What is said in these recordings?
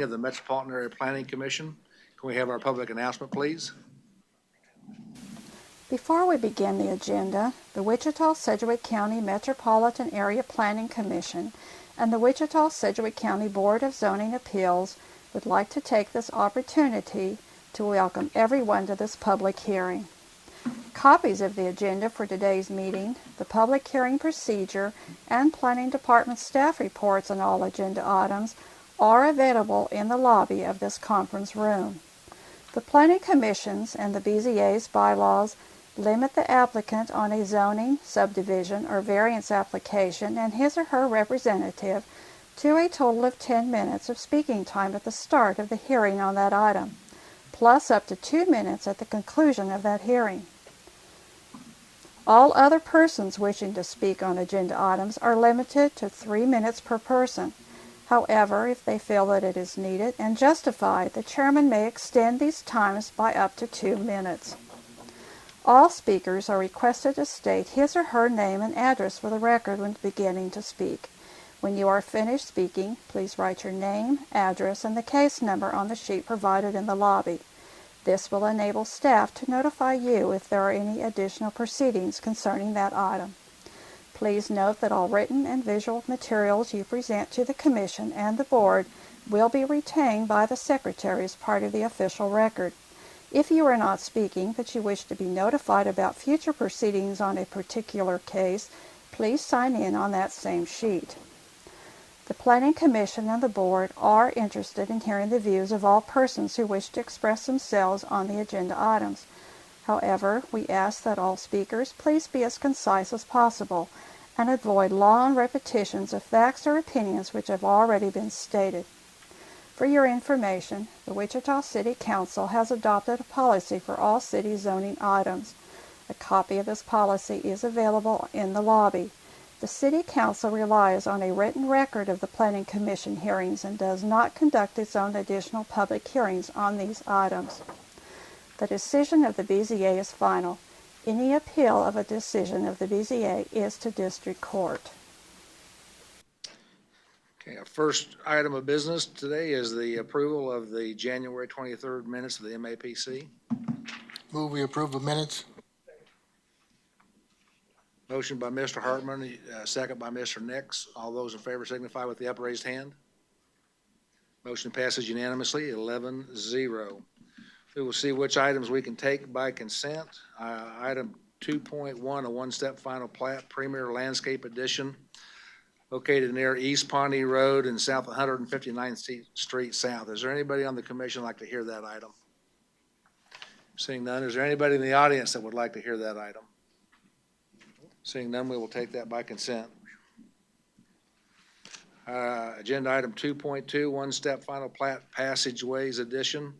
of the Metropolitan Area Planning Commission. Can we have our public announcement, please? Before we begin the agenda, the Wichita-Sedgwick County Metropolitan Area Planning Commission and the Wichita-Sedgwick County Board of Zoning Appeals would like to take this opportunity to welcome everyone to this public hearing. Copies of the agenda for today's meeting, the public hearing procedure, and Planning Department staff reports on all agenda items are available in the lobby of this conference room. The Planning Commission's and the BZA's bylaws limit the applicant on a zoning, subdivision, or variance application and his or her representative to a total of 10 minutes of speaking time at the start of the hearing on that item, plus up to 2 minutes at the conclusion of that hearing. All other persons wishing to speak on agenda items are limited to 3 minutes per person. However, if they feel that it is needed and justified, the chairman may extend these times by up to 2 minutes. All speakers are requested to state his or her name and address for the record when beginning to speak. When you are finished speaking, please write your name, address, and the case number on the sheet provided in the lobby. This will enable staff to notify you if there are any additional proceedings concerning that item. Please note that all written and visual materials you present to the Commission and the Board will be retained by the Secretary as part of the official record. If you are not speaking but you wish to be notified about future proceedings on a particular case, please sign in on that same sheet. The Planning Commission and the Board are interested in hearing the views of all persons who wish to express themselves on the agenda items. However, we ask that all speakers please be as concise as possible and avoid long repetitions of facts or opinions which have already been stated. For your information, the Wichita City Council has adopted a policy for all city zoning items. A copy of this policy is available in the lobby. The City Council relies on a written record of the Planning Commission hearings and does not conduct its own additional public hearings on these items. The decision of the BZA is final. Any appeal of a decision of the BZA is to district court. Okay, our first item of business today is the approval of the January 23rd minutes of the MAPC. Move we approve the minutes. Motion by Mr. Hartman, second by Mr. Nix. All those in favor signify with the upraised hand. Motion passes unanimously, 11-0. We will see which items we can take by consent. Item 2.1, a one-step final plat, Premier Landscape Edition, located near East Pawnee Road and South 159th Street South. Is there anybody on the commission like to hear that item? Seeing none, is there anybody in the audience that would like to hear that item? Seeing none, we will take that by consent. Agenda item 2.2, one-step final plat, Passageways Edition,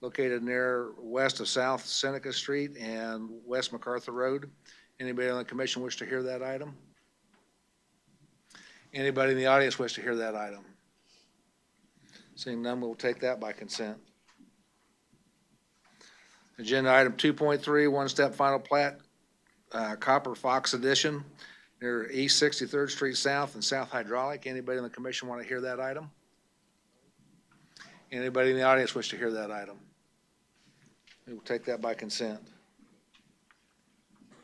located near west of South Seneca Street and West MacArthur Road. Anybody on the commission wish to hear that item? Anybody in the audience wish to hear that item? Seeing none, we'll take that by consent. Agenda item 2.3, one-step final plat, Copper Fox Edition, near East 63rd Street South and South Hydraulic. Anybody on the commission want to hear that item? Anybody in the audience wish to hear that item? We will take that by consent.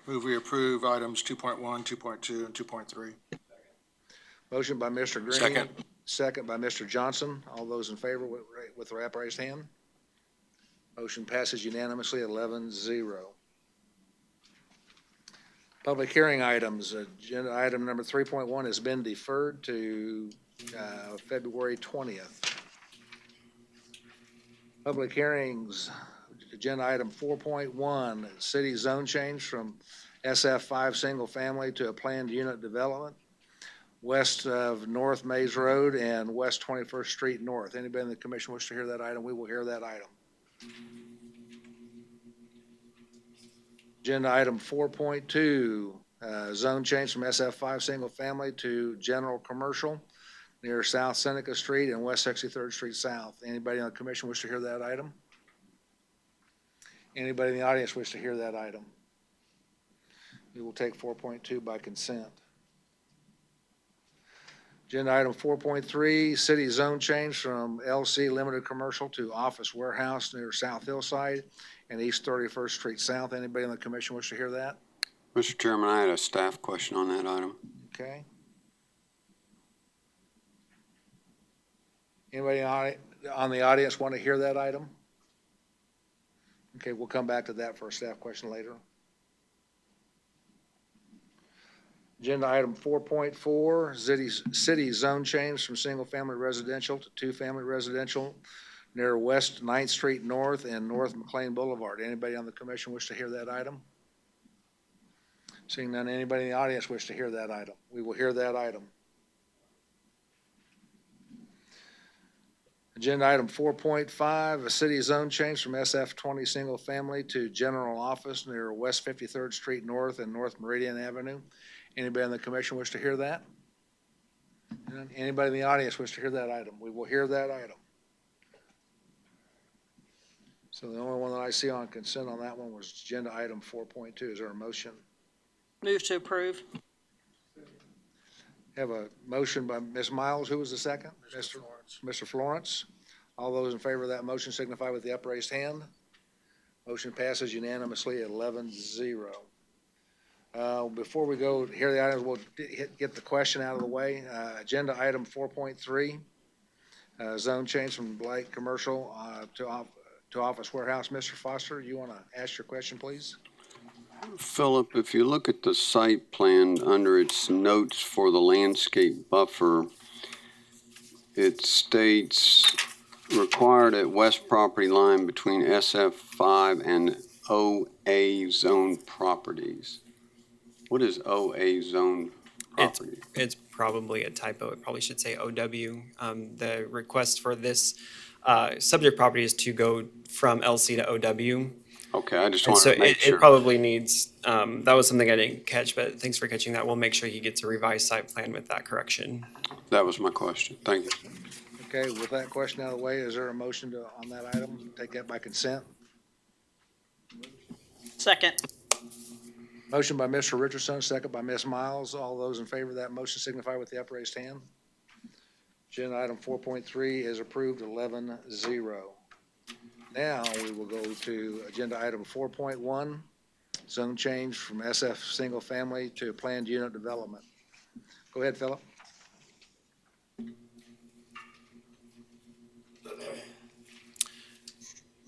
Move we approve items 2.1, 2.2, and 2.3. Motion by Mr. Green. Second. Second by Mr. Johnson. All those in favor with the upraised hand. Motion passes unanimously, 11-0. Public hearing items. Agenda item number 3.1 has been deferred to February 20th. Public hearings. Agenda item 4.1, city zone change from SF5 single family to a planned unit development west of North Mays Road and West 21st Street North. Anybody in the commission wish to hear that item? We will hear that item. Agenda item 4.2, zone change from SF5 single family to general commercial near South Seneca Street and West 63rd Street South. Anybody on the commission wish to hear that item? Anybody in the audience wish to hear that item? We will take 4.2 by consent. Agenda item 4.3, city zone change from LC Limited Commercial to Office Warehouse near South Hillside and East 31st Street South. Anybody on the commission wish to hear that? Mr. Chairman, I had a staff question on that item. Okay. Anybody on the audience want to hear that item? Okay, we'll come back to that for a staff question later. Agenda item 4.4, city zone change from single-family residential to two-family residential near West 9th Street North and North McLean Boulevard. Anybody on the commission wish to hear that item? Seeing none, anybody in the audience wish to hear that item? We will hear that item. Agenda item 4.5, a city zone change from SF20 single family to general office near West 53rd Street North and North Meridian Avenue. Anybody on the commission wish to hear that? Anybody in the audience wish to hear that item? We will hear that item. So the only one that I see on consent on that one was agenda item 4.2. Is there a motion? Move to approve. Have a motion by Ms. Miles. Who was the second? Mr. Florence. All those in favor of that motion signify with the upraised hand. Motion passes unanimously at 11-0. Before we go hear the items, we'll get the question out of the way. Agenda item 4.3, zone change from light commercial to office warehouse. Mr. Foster, you want to ask your question, please? Philip, if you look at the site plan under its notes for the landscape buffer, it states required at west property line between SF5 and OA zone properties. What is OA zone property? It's probably a typo. It probably should say OW. The request for this subject property is to go from LC to OW. Okay, I just And so wanted to make sure. it probably needs, that was something I didn't catch, but thanks for catching that. We'll make sure he gets a revised site plan with that correction. That was my question. Thank you. Okay, with that question out of the way, is there a motion on that item? Take that by consent. Second. Motion by Mr. Richardson, second by Ms. Miles. All those in favor of that motion signify with the upraised hand. Agenda item 4.3 is approved 11-0. Now we will go to agenda item 4.1, zone change from SF single family to planned unit development. Go ahead, Philip.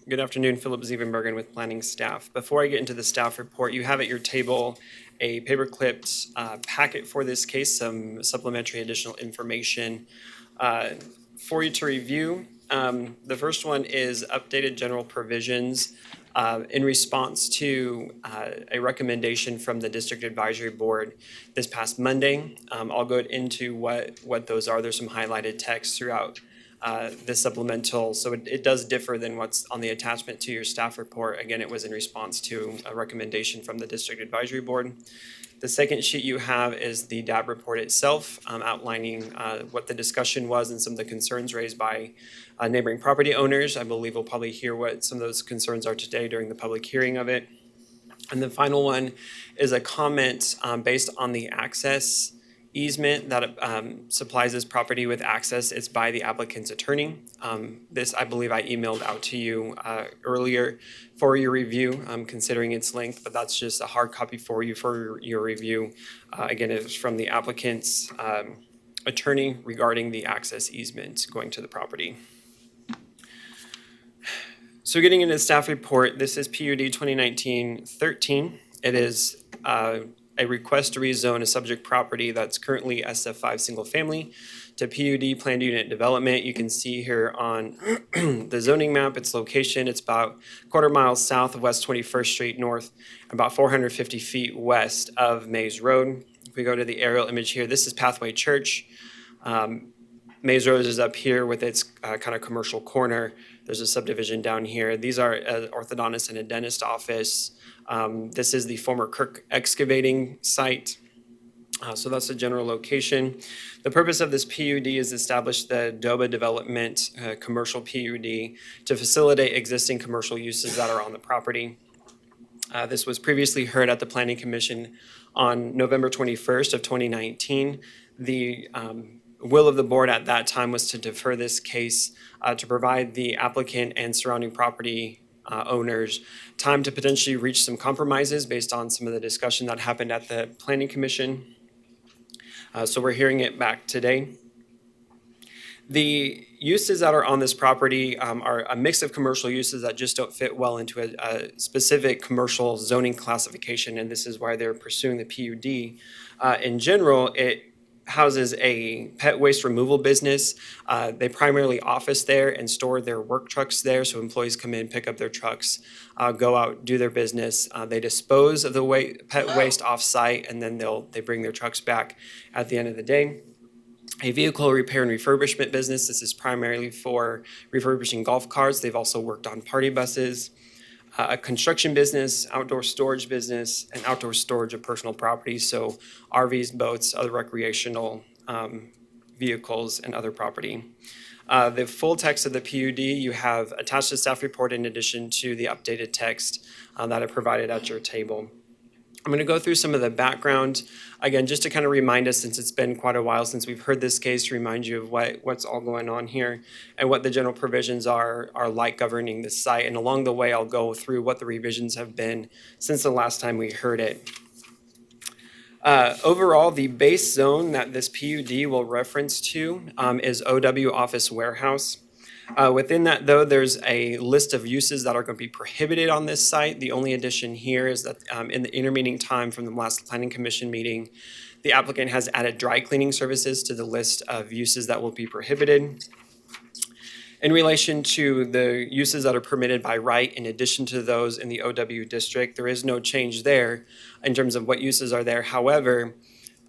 Good afternoon, Philip Zievenbergen with planning staff. Before I get into the staff report, you have at your table a paper-clipped packet for this case, some supplementary additional information for you to review. The first one is updated general provisions in response to a recommendation from the District Advisory Board this past Monday. I'll go into what those are. There's some highlighted text throughout this supplemental, so it does differ than what's on the attachment to your staff report. Again, it was in response to a recommendation from the District Advisory Board. The second sheet you have is the DAB report itself, outlining what the discussion was and some of the concerns raised by neighboring property owners. I believe we'll probably hear what some of those concerns are today during the public hearing of it. And the final one is a comment based on the access easement that supplies this property with access. It's by the applicant's attorney. This, I believe I emailed out to you earlier for your review, considering its length, but that's just a hard copy for you for your review. Again, it was from the applicant's attorney regarding the access easement going to the property. So getting into the staff report, this is PUD 2019-13. It is a request to rezone a subject property that's currently SF5 single family to PUD planned unit development. You can see here on the zoning map, its location. It's about a quarter mile south of West 21st Street North, about 450 feet west of Mays Road. If we go to the aerial image here, this is Pathway Church. Mays Road is up here with its kind of commercial corner. There's a subdivision down here. These are an orthodontist and a dentist office. This is the former Kirk excavating site. So that's the general location. The purpose of this PUD is to establish the DOBA development commercial PUD to facilitate existing commercial uses that are on the property. This was previously heard at the Planning Commission on November 21st of 2019. The will of the board at that time was to defer this case to provide the applicant and surrounding property owners time to potentially reach some compromises based on some of the discussion that happened at the Planning Commission. So we're hearing it back today. The uses that are on this property are a mix of commercial uses that just don't fit well into a specific commercial zoning classification, and this is why they're pursuing the PUD. In general, it houses a pet waste removal business. They primarily office there and store their work trucks there, so employees come in, pick up their trucks, go out, do their business. They dispose of the pet waste off-site, and then they bring their trucks back at the end of the day. A vehicle repair and refurbishment business. This is primarily for refurbishing golf carts. They've also worked on party buses. A construction business, outdoor storage business, and outdoor storage of personal property. So RVs, boats, other recreational vehicles, and other property. The full text of the PUD you have attached to staff report in addition to the updated text that I provided at your table. I'm going to go through some of the background, again, just to kind of remind us, since it's been quite a while since we've heard this case, remind you of what's all going on here and what the general provisions are like governing this site. And along the way, I'll go through what the revisions have been since the last time we heard it. Overall, the base zone that this PUD will reference to is OW Office Warehouse. Within that, though, there's a list of uses that are going to be prohibited on this site. The only addition here is that in the intermeeting time from the last Planning Commission meeting, the applicant has added dry cleaning services to the list of uses that will be prohibited. In relation to the uses that are permitted by right, in addition to those in the OW district, there is no change there in terms of what uses are there. However,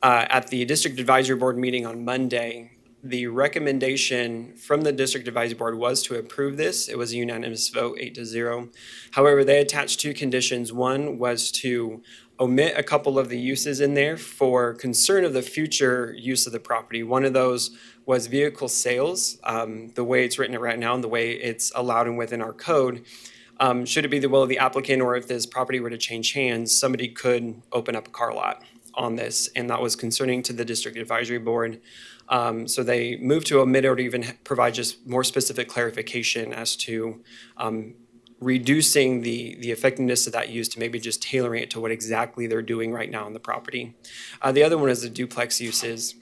at the District Advisory Board meeting on Monday, the recommendation from the District Advisory Board was to approve this. It was a unanimous vote, 8-0. However, they attached two conditions. One was to omit a couple of the uses in there for concern of the future use of the property. One of those was vehicle sales. The way it's written right now and the way it's allowed and within our code, should it be the will of the applicant or if this property were to change hands, somebody could open up a car lot on this, and that was concerning to the District Advisory Board. So they moved to omit or to even provide just more specific clarification as to reducing the effectiveness of that use to maybe just tailoring it to what exactly they're doing right now on the property. The other one is the duplex uses.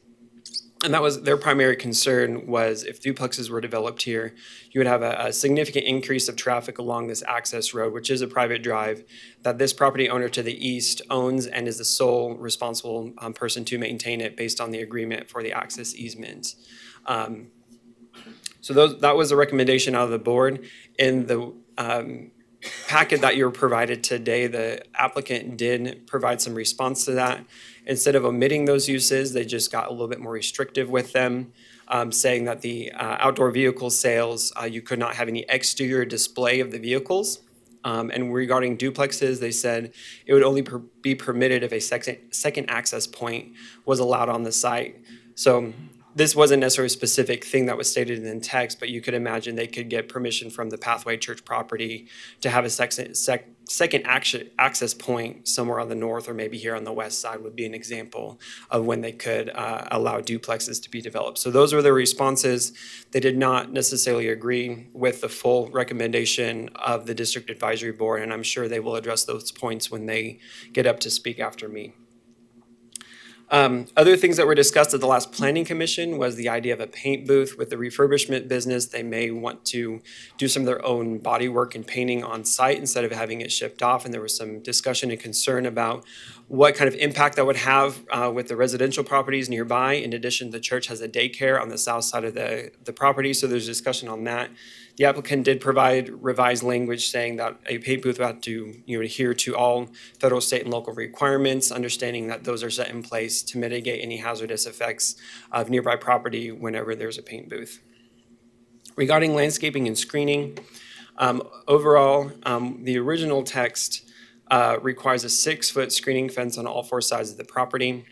And that was their primary concern was if duplexes were developed here, you would have a significant increase of traffic along this access road, which is a private drive that this property owner to the east owns and is the sole responsible person to maintain it based on the agreement for the access easement. So that was a recommendation out of the board. In the packet that you were provided today, the applicant did provide some response to that. Instead of omitting those uses, they just got a little bit more restrictive with them, saying that the outdoor vehicle sales, you could not have any exterior display of the vehicles. And regarding duplexes, they said it would only be permitted if a second access point was allowed on the site. So this wasn't necessarily a specific thing that was stated in text, but you could imagine they could get permission from the Pathway Church property to have a second access point somewhere on the north or maybe here on the west side would be an example of when they could allow duplexes to be developed. So those were the responses. They did not necessarily agree with the full recommendation of the District Advisory Board, and I'm sure they will address those points when they get up to speak after me. Other things that were discussed at the last Planning Commission was the idea of a paint booth with the refurbishment business. They may want to do some of their own body work and painting on site instead of having it shipped off. And there was some discussion and concern about what kind of impact that would have with the residential properties nearby. In addition, the church has a daycare on the south side of the property, so there's discussion on that. The applicant did provide revised language saying that a paint booth would have to adhere to all federal, state, and local requirements, understanding that those are set in place to mitigate any hazardous effects of nearby property whenever there's a paint booth. Regarding landscaping and screening, overall, the original text requires a 6-foot screening fence on all 4 sides of the property.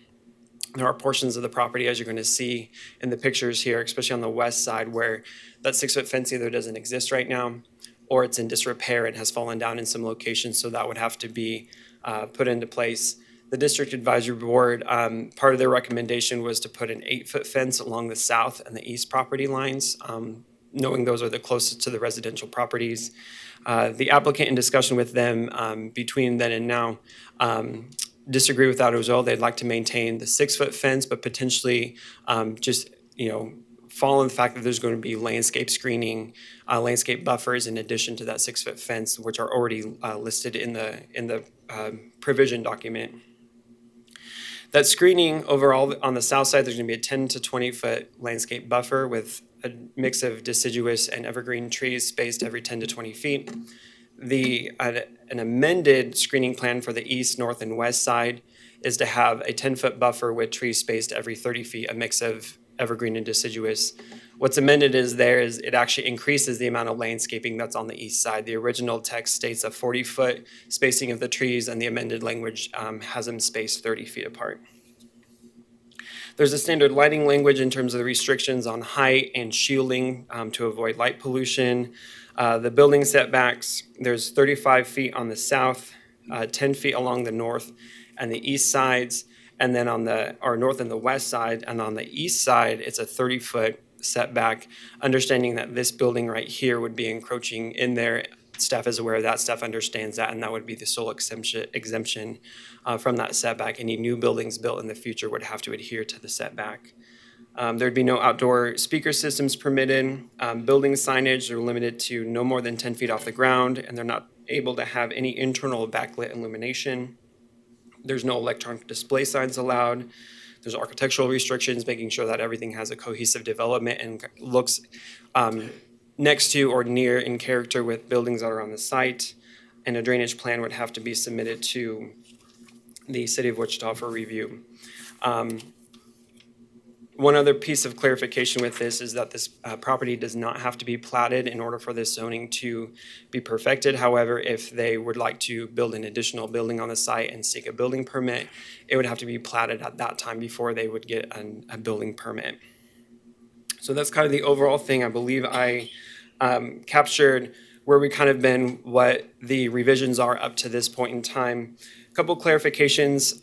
There are portions of the property, as you're going to see in the pictures here, especially on the west side, where that 6-foot fence either doesn't exist right now or it's in disrepair and has fallen down in some locations, so that would have to be put into place. the district advisory board, part of their recommendation was to put an 8-foot fence along the south and the east property lines, knowing those are the closest to the residential properties. The applicant, in discussion with them between then and now, disagree with that as well. They'd like to maintain the 6-foot fence, but potentially just, follow the fact that there's going to be landscape screening, landscape buffers in addition to that 6-foot fence, which are already listed in the provision document. That screening overall on the south side, there's going to be a 10 to 20-foot landscape buffer with a mix of deciduous and evergreen trees spaced every 10 to 20 feet. An amended screening plan for the east, north, and west side is to have a 10-foot buffer with trees spaced every 30 feet, a mix of evergreen and deciduous. What's amended is it actually increases the amount of landscaping that's on the east side. The original text states a 40-foot spacing of the trees, and the amended language has them spaced 30 feet apart. There's a standard lighting language in terms of the restrictions on height and shielding to avoid light pollution. The building setbacks, there's 35 feet on the south, 10 feet along the north and the east sides, and then on the north and the west side, and on the east side, it's a 30-foot setback, understanding that this building right here would be encroaching in there. Staff is aware of that, staff understands that, and that would be the sole exemption from that setback. Any new buildings built in the future would have to adhere to the setback. There'd be no outdoor speaker systems permitted. Building signage are limited to no more than 10 feet off the ground, and they're not able to have any internal backlit illumination. There's no electronic display signs allowed. There's architectural restrictions, making sure that everything has a cohesive development and looks next to or near in character with buildings that are on the site. And a drainage plan would have to be submitted to the City of Wichita for review. One other piece of clarification with this is that this property does not have to be platted in order for this zoning to be perfected. However, if they would like to build an additional building on the site and seek a building permit, it would have to be platted at that time before they would get a building permit. So that's kind of the overall thing. I believe I captured where we kind of been, what the revisions are up to this point in time. A couple clarifications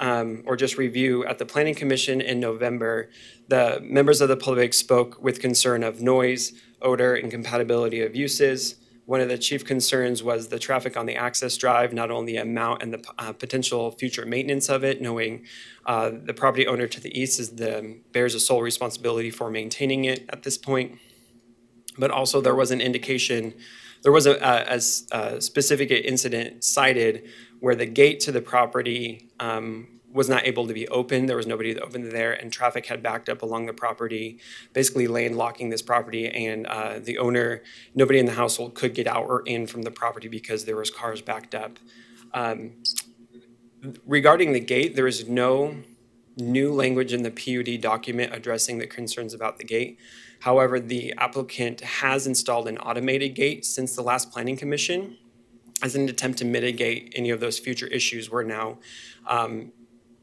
or just review. At the Planning Commission in November, the members of the public spoke with concern of noise, odor, and compatibility of uses. One of the chief concerns was the traffic on the access drive, not only the amount and the potential future maintenance of it, knowing the property owner to the east bears a sole responsibility for maintaining it at this point. But also there was an indication, there was a specific incident cited where the gate to the property was not able to be opened. There was nobody that opened there, and traffic had backed up along the property, basically landlocking this property, and the owner, nobody in the household could get out or in from the property because there was cars backed up. Regarding the gate, there is no new language in the PUD document addressing the concerns about the gate. However, the applicant has installed an automated gate since the last Planning Commission as an attempt to mitigate any of those future issues where now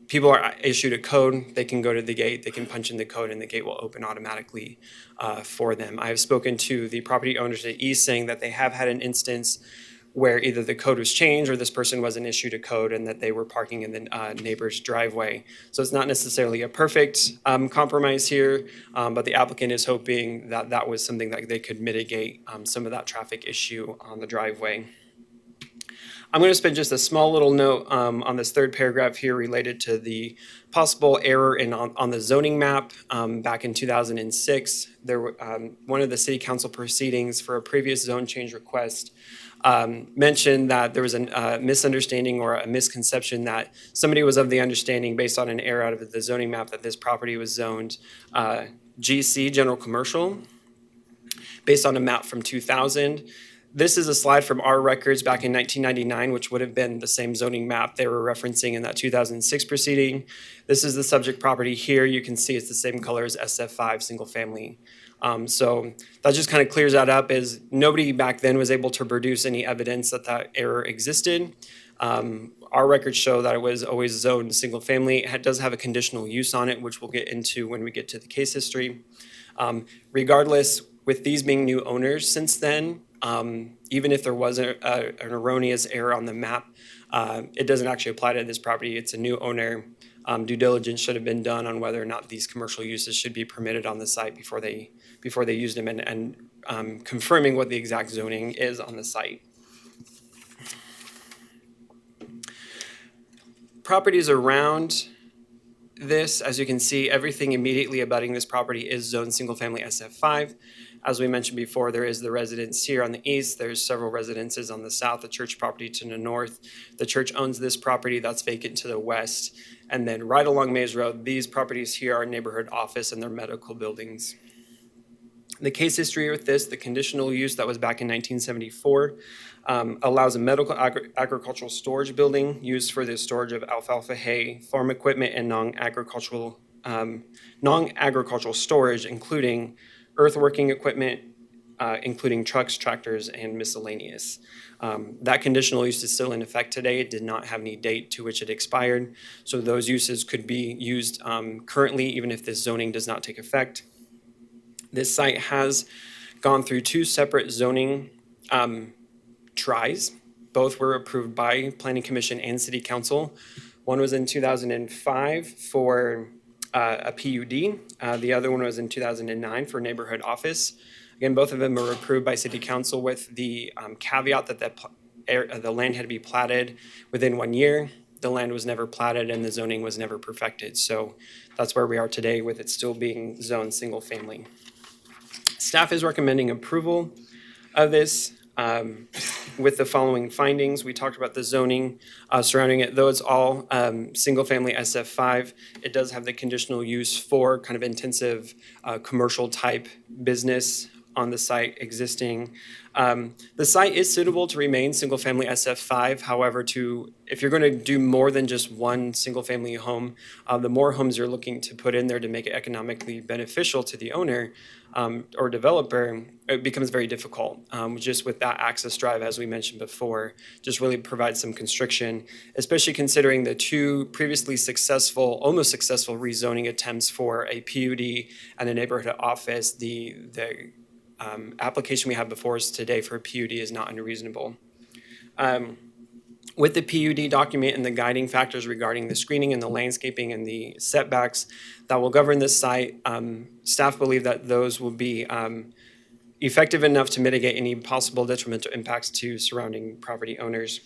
people are issued a code, they can go to the gate, they can punch in the code, and the gate will open automatically for them. I have spoken to the property owners at east saying that they have had an instance where either the code was changed or this person wasn't issued a code and that they were parking in the neighbor's driveway. So it's not necessarily a perfect compromise here, but the applicant is hoping that that was something that they could mitigate some of that traffic issue on the driveway. I'm going to spend just a small little note on this third paragraph here related to the possible error on the zoning map back in 2006. One of the city council proceedings for a previous zone change request mentioned that there was a misunderstanding or a misconception that somebody was of the understanding based on an error out of the zoning map that this property was zoned GC, general commercial, based on a map from 2000. This is a slide from our records back in 1999, which would have been the same zoning map they were referencing in that 2006 proceeding. This is the subject property here. You can see it's the same color as SF5, single family. So that just kind of clears that up, as nobody back then was able to produce any evidence that that error existed. Our records show that it was always zoned single family. It does have a conditional use on it, which we'll get into when we get to the case history. Regardless, with these being new owners since then, even if there was an erroneous error on the map, It doesn't actually apply to this property. It's a new owner. Due diligence should have been done on whether or not these commercial uses should be permitted on the site before they used them, and confirming what the exact zoning is on the site. Properties around this, as you can see, everything immediately abutting this property is zoned single-family SF5. As we mentioned before, there is the residence here on the east. There's several residences on the south, the church property to the north. The church owns this property that's vacant to the west. And then right along Mays Road, these properties here are neighborhood office and their medical buildings. The case history with this, the conditional use that was back in 1974, allows a medical agricultural storage building used for the storage of alfalfa hay, farm equipment, and non-agricultural storage, including earthworking equipment, including trucks, tractors, and miscellaneous. That conditional use is still in effect today. It did not have any date to which it expired, so those uses could be used currently even if this zoning does not take effect. This site has gone through two separate zoning tries. Both were approved by Planning Commission and City Council. One was in 2005 for a PUD. The other one was in 2009 for neighborhood office. Again, both of them were approved by City Council with the caveat that the land had to be platted within 1 year. The land was never platted and the zoning was never perfected. So that's where we are today with it still being zoned single family. Staff is recommending approval of this with the following findings. We talked about the zoning surrounding it. Though it's all single-family SF5, it does have the conditional use for kind of intensive commercial type business on the site existing. The site is suitable to remain single-family SF5. However, if you're going to do more than just one single-family home, the more homes you're looking to put in there to make it economically beneficial to the owner or developer, it becomes very difficult. Just with that access drive, as we mentioned before, just really provides some constriction, especially considering the two previously successful, almost successful rezoning attempts for a PUD and a neighborhood office. The application we have before us today for a PUD is not unreasonable. With the PUD document and the guiding factors regarding the screening and the landscaping and the setbacks that will govern this site, staff believe that those will be effective enough to mitigate any possible detrimental impacts to surrounding property owners.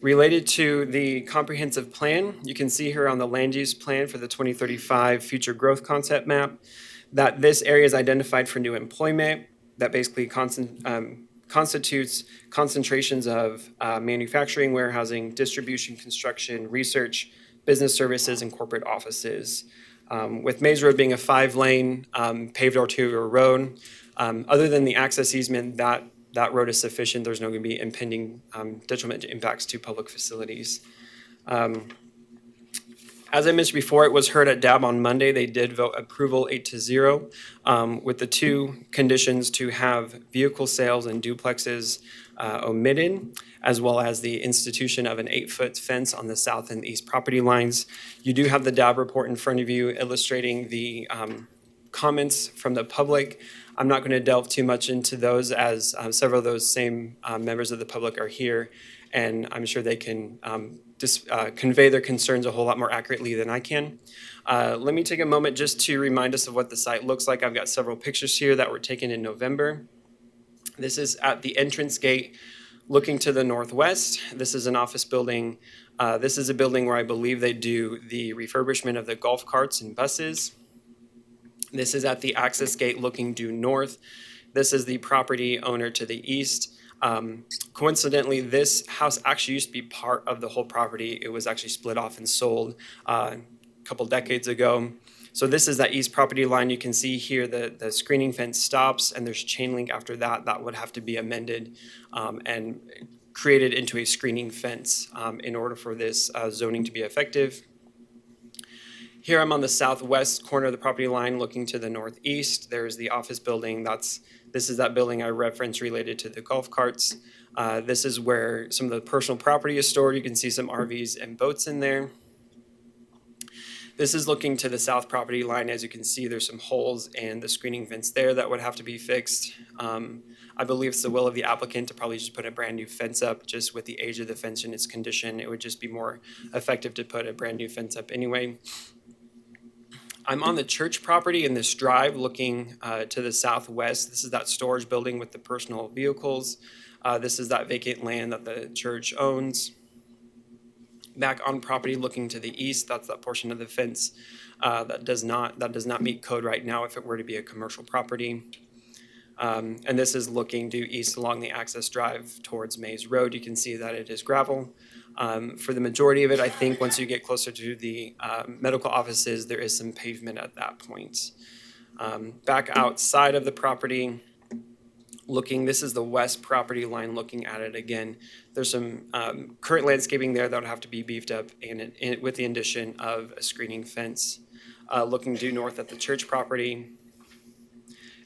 Related to the comprehensive plan, you can see here on the land use plan for the 2035 future growth concept map that this area is identified for new employment that basically constitutes concentrations of manufacturing, warehousing, distribution, construction, research, business services, and corporate offices. With Mays Road being a 5-lane paved arterial road, other than the access easement, that road is sufficient. There's no going to be impending detrimental impacts to public facilities. As I mentioned before, it was heard at DAB on Monday. They did vote approval 8-0 with the two conditions to have vehicle sales and duplexes omitted, as well as the institution of an 8-foot fence on the south and east property lines. You do have the DAB report in front of you illustrating the comments from the public. I'm not going to delve too much into those as several of those same members of the public are here, and I'm sure they can convey their concerns a whole lot more accurately than I can. Let me take a moment just to remind us of what the site looks like. I've got several pictures here that were taken in November. This is at the entrance gate looking to the northwest. This is an office building. This is a building where I believe they do the refurbishment of the golf carts and buses. This is at the access gate looking due north. This is the property owner to the east. Coincidentally, this house actually used to be part of the whole property. It was actually split off and sold a couple decades ago. So this is that east property line. You can see here the screening fence stops and there's chain link after that. That would have to be amended and created into a screening fence in order for this zoning to be effective. Here I'm on the southwest corner of the property line looking to the northeast. There's the office building. This is that building I referenced related to the golf carts. This is where some of the personal property is stored. You can see some RVs and boats in there. This is looking to the south property line. As you can see, there's some holes and the screening fence there that would have to be fixed. I believe it's the will of the applicant to probably just put a brand new fence up. Just with the age of the fence and its condition, it would just be more effective to put a brand new fence up anyway. I'm on the church property in this drive looking to the southwest. This is that storage building with the personal vehicles. This is that vacant land that the church owns. Back on property looking to the east, that's that portion of the fence that does not meet code right now if it were to be a commercial property. And this is looking due east along the access drive towards Mays Road. You can see that it is gravel. For the majority of it, I think once you get closer to the medical offices, there is some pavement at that point. Back outside of the property, this is the west property line looking at it again. There's some current landscaping there that would have to be beefed up and with the addition of a screening fence. Looking due north at the church property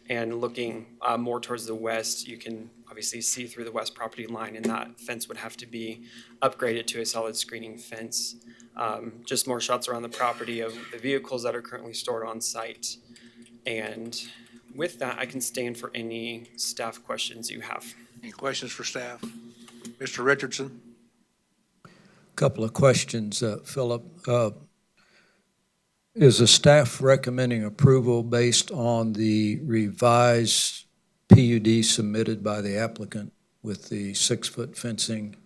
and looking more towards the west, you can obviously see through the west property line, and that fence would have to be upgraded to a solid screening fence. Just more shots around the property of the vehicles that are currently stored on site. And with that, I can stand for any staff questions you have. Any questions for staff? Mr. Richardson? Couple of questions, Philip. Is the staff recommending approval based on the revised PUD submitted by the applicant with the 6-foot fencing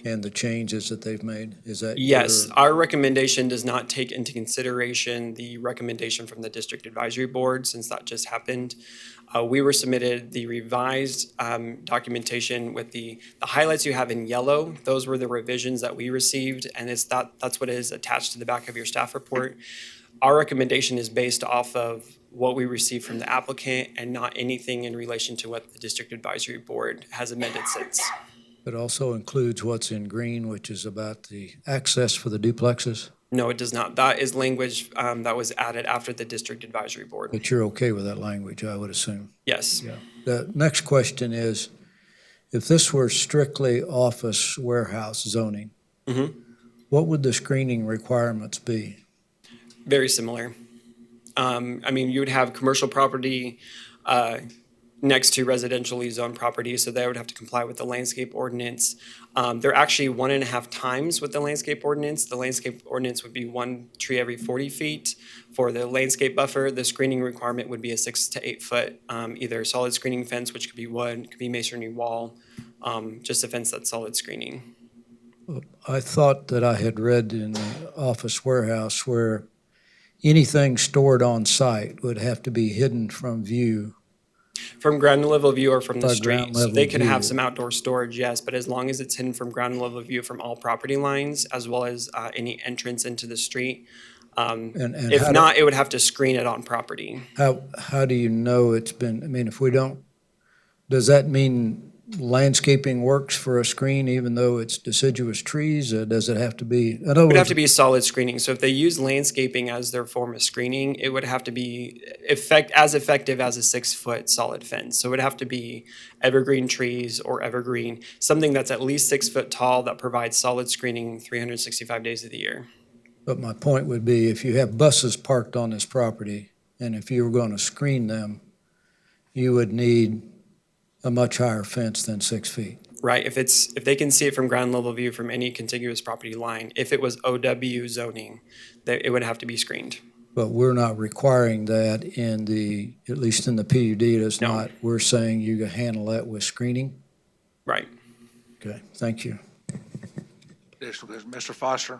and the changes that they've made? Is that Yes, our recommendation does not take into consideration the recommendation from the district advisory board, since that just happened. We were submitted the revised documentation with the highlights you have in yellow. Those were the revisions that we received, and that's what is attached to the back of your staff report. Our recommendation is based off of what we received from the applicant and not anything in relation to what the district advisory board has amended since. It also includes what's in green, which is about the access for the duplexes? No, it does not. That is language that was added after the district advisory board. But you're okay with that language, I would assume? Yes. Yeah. The next question is, if this were strictly office warehouse zoning, what would the screening requirements be? Very similar. I mean, you would have commercial property next to residentially zoned property, so they would have to comply with the landscape ordinance. They're actually 1.5 times with the landscape ordinance. The landscape ordinance would be 1 tree every 40 feet. For the landscape buffer, the screening requirement would be a 6 to 8 foot, either solid screening fence, which could be wood, could be masonry wall, just a fence that's solid screening. I thought that I had read in the office warehouse where anything stored on site would have to be hidden from view. From ground level view or from the By street. ground So level they can have view. some outdoor storage, yes, but as long as it's hidden from ground level view from all property lines, as well as any entrance into the street. And If how not, it would have to screen it on property. how do you know it's been, I mean, if we don't, does that mean landscaping works for a screen even though it's deciduous trees? Or does it have to be, in other It would have words, to be solid screening. So if they use landscaping as their form of screening, it would have to be as effective as a 6-foot solid fence. So it would have to be evergreen trees or evergreen, something that's at least 6 foot tall that provides solid screening 365 days of the year. but my point would be if you have buses parked on this property and if you were going to screen them, you would need a much higher fence than 6 feet. Right, if they can see it from ground level view from any contiguous property line, if it was OW zoning, it would have to be screened. But we're not requiring that in the, at least in the PUD, it's No. not. We're saying you can handle that with screening? Right. Okay, thank you. Mr. Foster?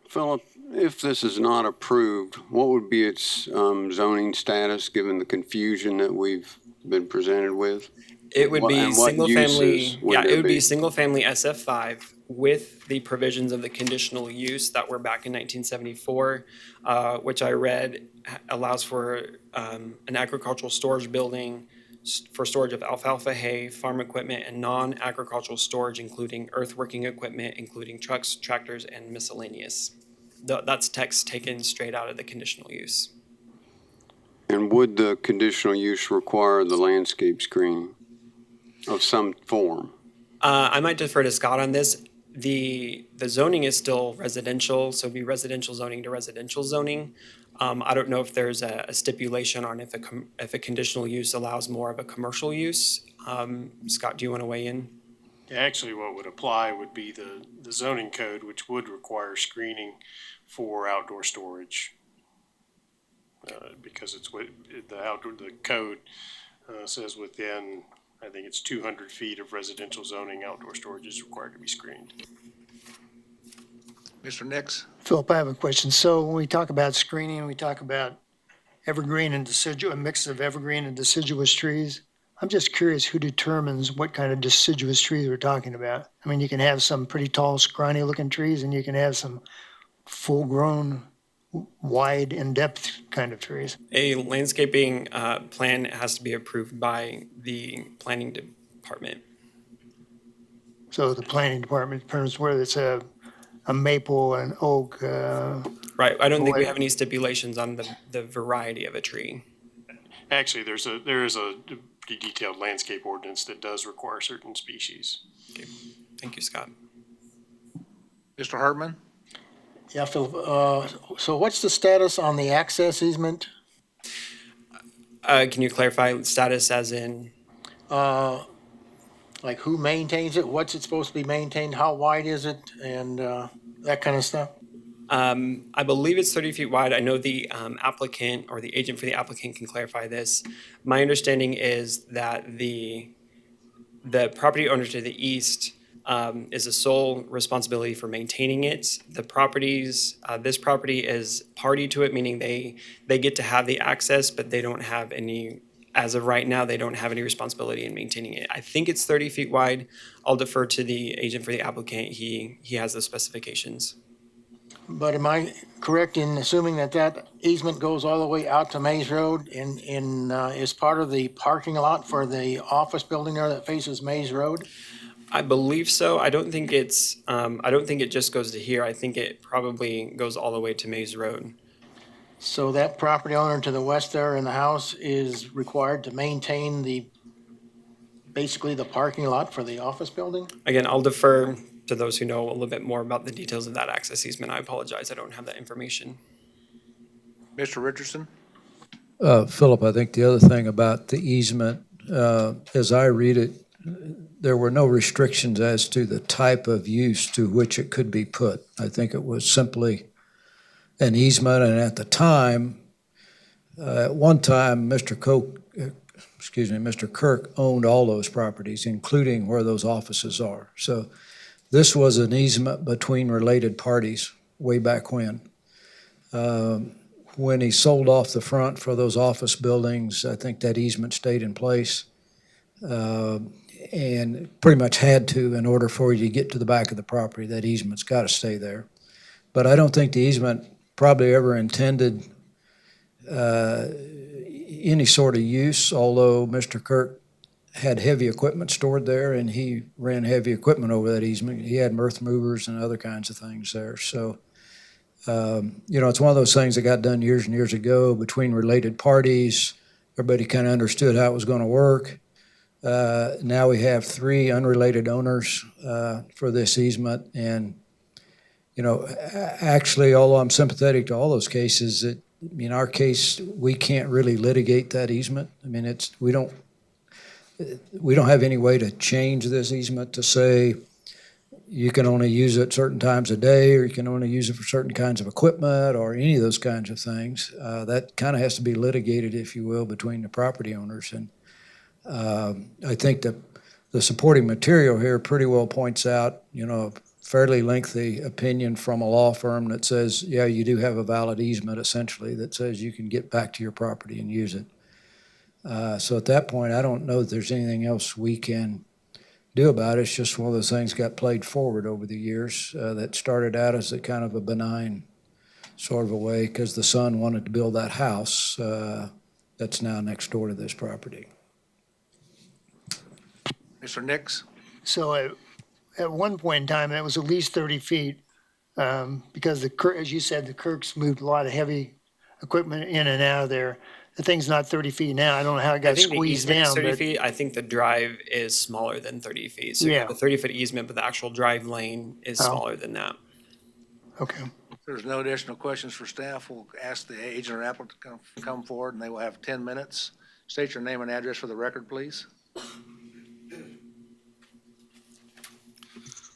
Philip, if this is not approved, what would be its zoning status, given the confusion that we've been presented with? It would be And what single family, uses would yeah, there it would be be? single family SF5 with the provisions of the conditional use that were back in 1974, which I read allows for an agricultural storage building for storage of alfalfa hay, farm equipment, and non-agricultural storage, including earthworking equipment, including trucks, tractors, and miscellaneous. That's text taken straight out of the conditional use. And would the conditional use require the landscape screening of some form? I might defer to Scott on this. The zoning is still residential, so it'd be residential zoning to residential zoning. I don't know if there's a stipulation on if a conditional use allows more of a commercial use. Scott, do you want to weigh in? Actually, what would apply would be the zoning code, which would require screening for outdoor storage. Because it's what the code says within, I think it's 200 feet of residential zoning, outdoor storage is required to be screened. Mr. Nix? Philip, I have a question. So when we talk about screening, we talk about evergreen and deciduous, a mix of evergreen and deciduous trees. I'm just curious who determines what kind of deciduous trees we're talking about. I mean, you can have some pretty tall, scrawny looking trees, and you can have some full-grown, wide, in-depth kind of trees. A landscaping plan has to be approved by the planning department. So the planning department determines whether it's a maple, an oak. Right. I don't think we have any stipulations on the variety of a tree. Actually, there is a pretty detailed landscape ordinance that does require certain species. Okay. Thank you, Scott. Mr. Hartman? Yeah, Philip, so what's the status on the access easement? Can you clarify status as in? Like who maintains it? What's it supposed to be maintained? How wide is it? And that kind of stuff? I believe it's 30 feet wide. I know the applicant or the agent for the applicant can clarify this. My understanding is that the property owner to the east is the sole responsibility for maintaining it. The properties, this property is party to it, meaning they get to have the access, but they don't have any, as of right now, they don't have any responsibility in maintaining it. I think it's 30 feet wide. I'll defer to the agent for the applicant. He has the specifications. But am I correct in assuming that easement goes all the way out to Maze Road and is part of the parking lot for the office building there that faces Maze Road? I believe so. I don't think it's, I don't think it just goes to here. I think it probably goes all the way to Maze Road. So that property owner to the west there in the house is required to maintain basically the parking lot for the office building? Again, I'll defer to those who know a little bit more about the details of that access easement. I apologize. I don't have that information. Mr. Richardson? Philip, I think the other thing about the easement, as I read it, there were no restrictions as to the type of use to which it could be put. I think it was simply an easement, and at the time, at one time, Mr. Kirk owned all those properties, including where those offices are. So this was an easement between related parties way back when. When he sold off the front for those office buildings, I think that easement stayed in place. And pretty much had to in order for you to get to the back of the property. That easement's got to stay there. But I don't think the easement probably ever intended any sort of use, although Mr. Kirk had heavy equipment stored there and he ran heavy equipment over that easement. He had earth movers and other kinds of things there. So, it's one of those things that got done years and years ago between related parties. Everybody kind of understood how it was going to work. Now we have 3 unrelated owners for this easement. And, actually, although I'm sympathetic to all those cases, in our case, we can't really litigate that easement. I mean, we don't have any way to change this easement to say you can only use it certain times a day, or you can only use it for certain kinds of equipment, or any of those kinds of things. That kind of has to be litigated, if you will, between the property owners. And I think that the supporting material here pretty well points out, a fairly lengthy opinion from a law firm that says, yeah, you do have a valid easement, essentially, that says you can get back to your property and use it. So at that point, I don't know that there's anything else we can do about it. It's just one of those things got played forward over the years that started out as a kind of a benign sort of a way because the son wanted to build that house that's now next door to this property. Mr. Nix? So at one point in time, it was at least 30 feet because as you said, the Kirks moved a lot of heavy equipment in and out of there. the thing's not 30 feet now. I don't know how it I got think the squeezed easement is down, 30 but feet. I think the drive is smaller than 30 feet. So you Yeah. have a 30-foot easement, but the actual drive lane is Oh. smaller than that. okay. If there's no additional questions for staff, we'll ask the agent or applicant to come forward, and they will have 10 minutes. State your name and address for the record, please.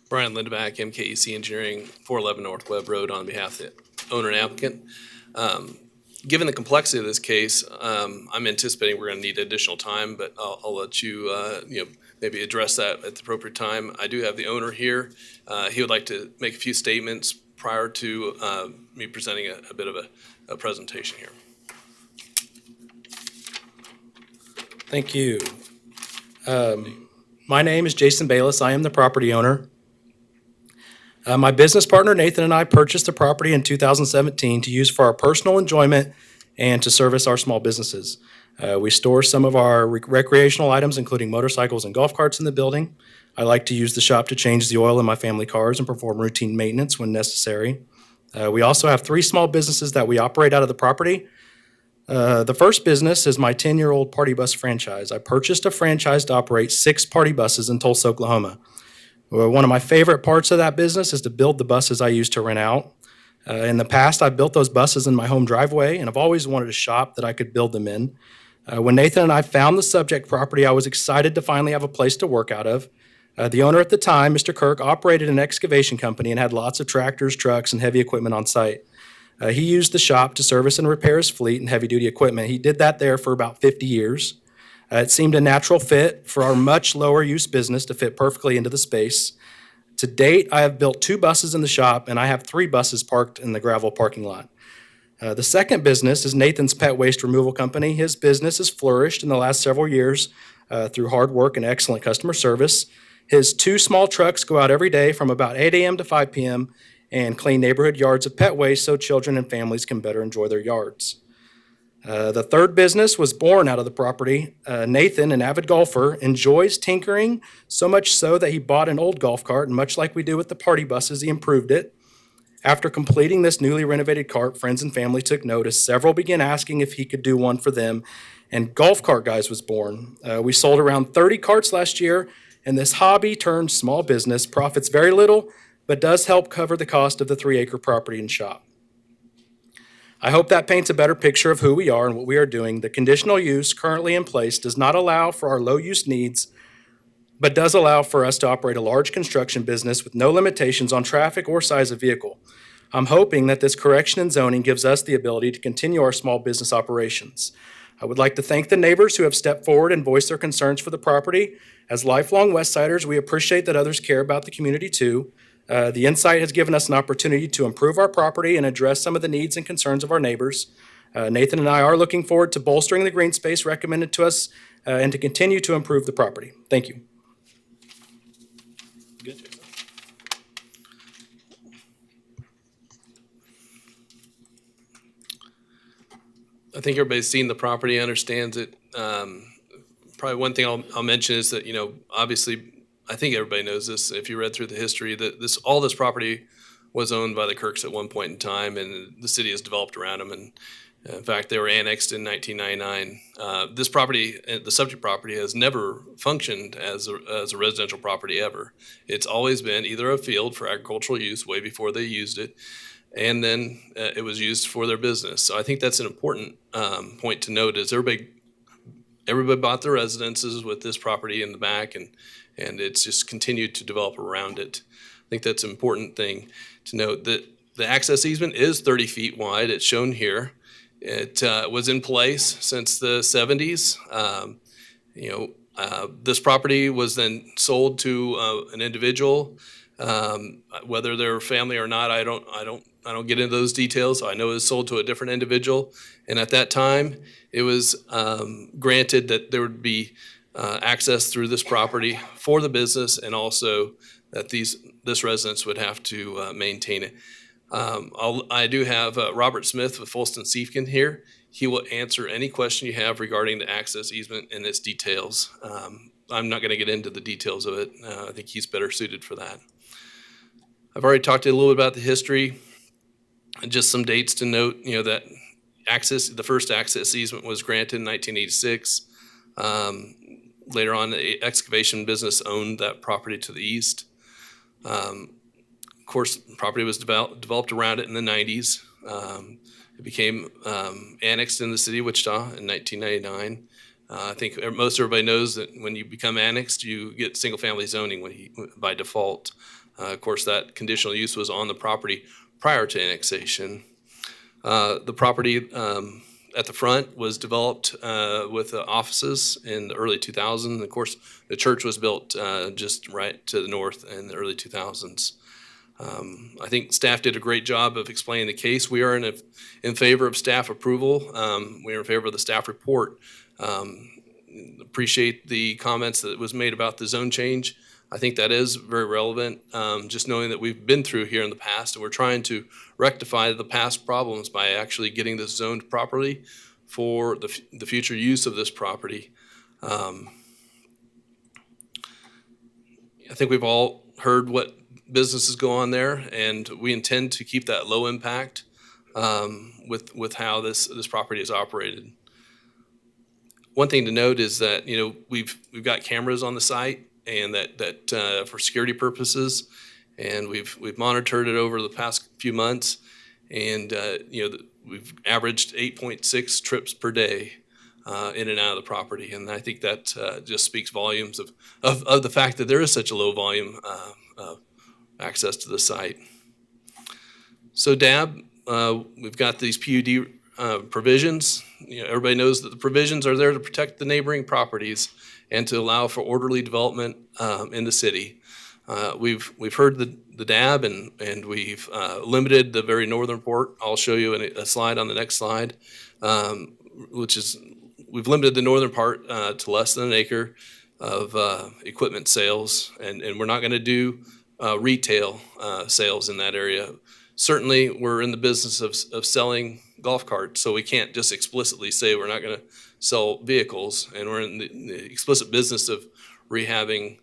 Brian Lindeback, MKEC Engineering, 411 North Webb Road, on behalf of the owner and applicant. Given the complexity of this case, I'm anticipating we're going to need additional time, but I'll let you, maybe address that at the appropriate time. I do have the owner here. He would like to make a few statements prior to me presenting a bit of a presentation here. Thank you. My name is Jason Bayless. I am the property owner. My business partner Nathan and I purchased the property in 2017 to use for our personal enjoyment and to service our small businesses. We store some of our recreational items, including motorcycles and golf carts, in the building. I like to use the shop to change the oil in my family cars and perform routine maintenance when necessary. We also have 3 small businesses that we operate out of the property. The first business is my 10-year-old party bus franchise. I purchased a franchise to operate 6 party buses in Tulsa, Oklahoma. One of my favorite parts of that business is to build the buses I use to rent out. In the past, I've built those buses in my home driveway, and I've always wanted a shop that I could build them in. When Nathan and I found the subject property, I was excited to finally have a place to work out of. The owner at the time, Mr. Kirk, operated an excavation company and had lots of tractors, trucks, and heavy equipment on site. He used the shop to service and repair his fleet and heavy-duty equipment. He did that there for about 50 years. It seemed a natural fit for our much lower-use business to fit perfectly into the space. To date, I have built 2 buses in the shop, and I have 3 buses parked in the gravel parking lot. The second business is Nathan's Pet Waste Removal Company. His business has flourished in the last several years through hard work and excellent customer service. His 2 small trucks go out every day from about 8 a.m. to 5 p.m. and clean neighborhood yards of pet waste so children and families can better enjoy their yards. The third business was born out of the property. Nathan, an avid golfer, enjoys tinkering, so much so that he bought an old golf cart, and much like we do with the party buses, he improved it. After completing this newly renovated cart, friends and family took notice. Several began asking if he could do one for them, and Golf Cart Guys was born. We sold around 30 carts last year, and this hobby turned small business profits very little, but does help cover the cost of the 3-acre property and shop. I hope that paints a better picture of who we are and what we are doing. The conditional use currently in place does not allow for our low-use needs, but does allow for us to operate a large construction business with no limitations on traffic or size of vehicle. I'm hoping that this correction in zoning gives us the ability to continue our small business operations. I would like to thank the neighbors who have stepped forward and voiced their concerns for the property. As lifelong Westsiders, we appreciate that others care about the community too. The insight has given us an opportunity to improve our property and address some of the needs and concerns of our neighbors. Nathan and I are looking forward to bolstering the green space recommended to us and to continue to improve the property. Thank you. Good, Jason. I think everybody's seen the property, understands it. Probably one thing I'll mention is that, obviously, I think everybody knows this, if you read through the history, that all this property was owned by the Kirks at one point in time, and the city has developed around them. And in fact, they were annexed in 1999. This property, the subject property, has never functioned as a residential property ever. It's always been either a field for agricultural use way before they used it, and then it was used for their business. So I think that's an important point to note is everybody bought their residences with this property in the back, and it's just continued to develop around it. I think that's an important thing to note. That the access easement is 30 feet wide. It's shown here. It was in place since the 70s. This property was then sold to an individual. Whether they're family or not, I don't get into those details. I know it was sold to a different individual, and at that time, it was granted that there would be access through this property for the business, and also that this residence would have to maintain it. I do have Robert Smith with Folston Siefkin here. He will answer any question you have regarding the access easement and its details. I'm not going to get into the details of it. I think he's better suited for that. I've already talked to you a little bit about the history, and just some dates to note. That the first access easement was granted in 1986. Later on, the excavation business owned that property to the east. Of course, property was developed around it in the 90s. It became annexed in the city of Wichita in 1999. I think most everybody knows that when you become annexed, you get single-family zoning by default. Of course, that conditional use was on the property prior to annexation. The property at the front was developed with offices in the early 2000s. Of course, the church was built just right to the north in the early 2000s. I think staff did a great job of explaining the case. We are in favor of staff approval. We are in favor of the staff report. Appreciate the comments that was made about the zone change. I think that is very relevant, just knowing that we've been through here in the past, and we're trying to rectify the past problems by actually getting this zoned properly for the future use of this property. I think we've all heard what businesses go on there, and we intend to keep that low impact with how this property is operated. One thing to note is that we've got cameras on the site, and that for security purposes, and we've monitored it over the past few months, and we've averaged 8.6 trips per day in and out of the property, and I think that just speaks volumes of the fact that there is such a low volume access to the site. So DAB, we've got these PUD provisions. Everybody knows that the provisions are there to protect the neighboring properties and to allow for orderly development in the city. We've heard the DAB, and we've limited the very northern part. I'll show you a slide on the next slide, which is we've limited the northern part to less than an acre of equipment sales, and we're not going to do retail sales in that area. Certainly, we're in the business of selling golf carts, so we can't just explicitly say we're not going to sell vehicles, and we're in the explicit business of rehabbing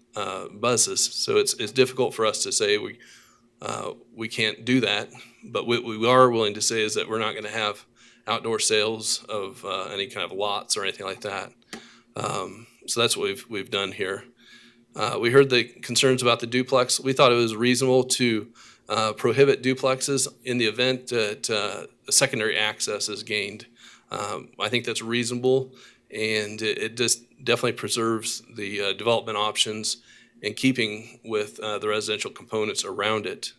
buses. So it's difficult for us to say we can't do that, but what we are willing to say is that we're not going to have outdoor sales of any kind of lots or anything like that. So that's what we've done here. We heard the concerns about the duplex. We thought it was reasonable to prohibit duplexes in the event that a secondary access is gained. I think that's reasonable, and it just definitely preserves the development options in keeping with the residential components around it.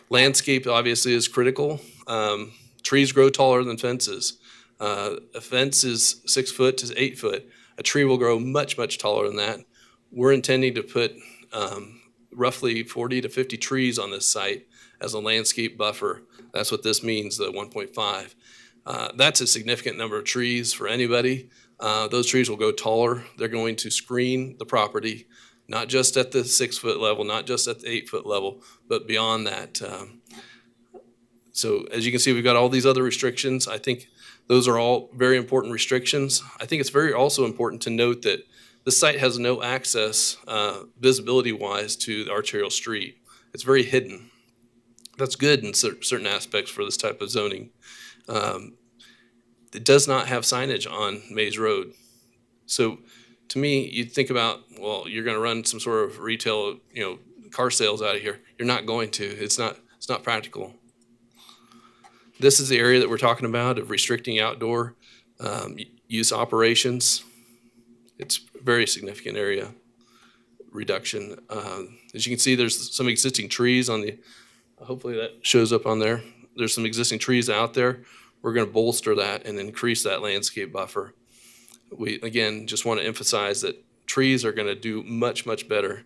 Landscape obviously is critical. Trees grow taller than fences. A fence is 6 foot to 8 foot. A tree will grow much, much taller than that. We're intending to put roughly 40 to 50 trees on this site as a landscape buffer. That's what this means, the 1.5. That's a significant number of trees for anybody. Those trees will go taller. They're going to screen the property, not just at the 6 foot level, not just at the 8 foot level, but beyond that. So as you can see, we've got all these other restrictions. I think those are all very important restrictions. I think it's very also important to note that the site has no access visibility-wise to the arterial street. It's very hidden. That's good in certain aspects for this type of zoning. It does not have signage on Mays Road. So to me, you think about, well, you're going to run some sort of retail, car sales out of here. You're not going to. It's not practical. This is the area that we're talking about of restricting outdoor use operations. It's a very significant area reduction. As you can see, there's some existing trees on the, hopefully that shows up on there. There's some existing trees out there. We're going to bolster that and increase that landscape buffer. We, again, just want to emphasize that trees are going to do much, much better.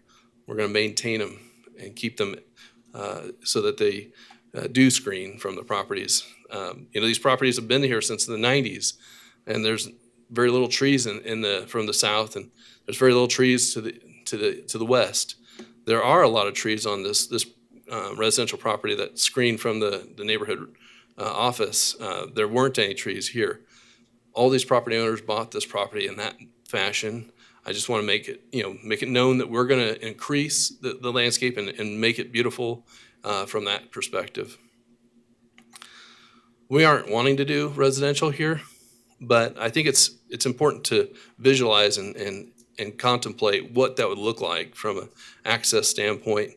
We're going to maintain them and keep them so that they do screen from the properties. These properties have been here since the 90s, and there's very little trees from the south, and there's very little trees to the west. There are a lot of trees on this residential property that screen from the neighborhood office. There weren't any trees here. All these property owners bought this property in that fashion. I just want to make it known that we're going to increase the landscape and make it beautiful from that perspective. we aren't wanting to do residential here, but I think it's important to visualize and contemplate what that would look like from an access standpoint.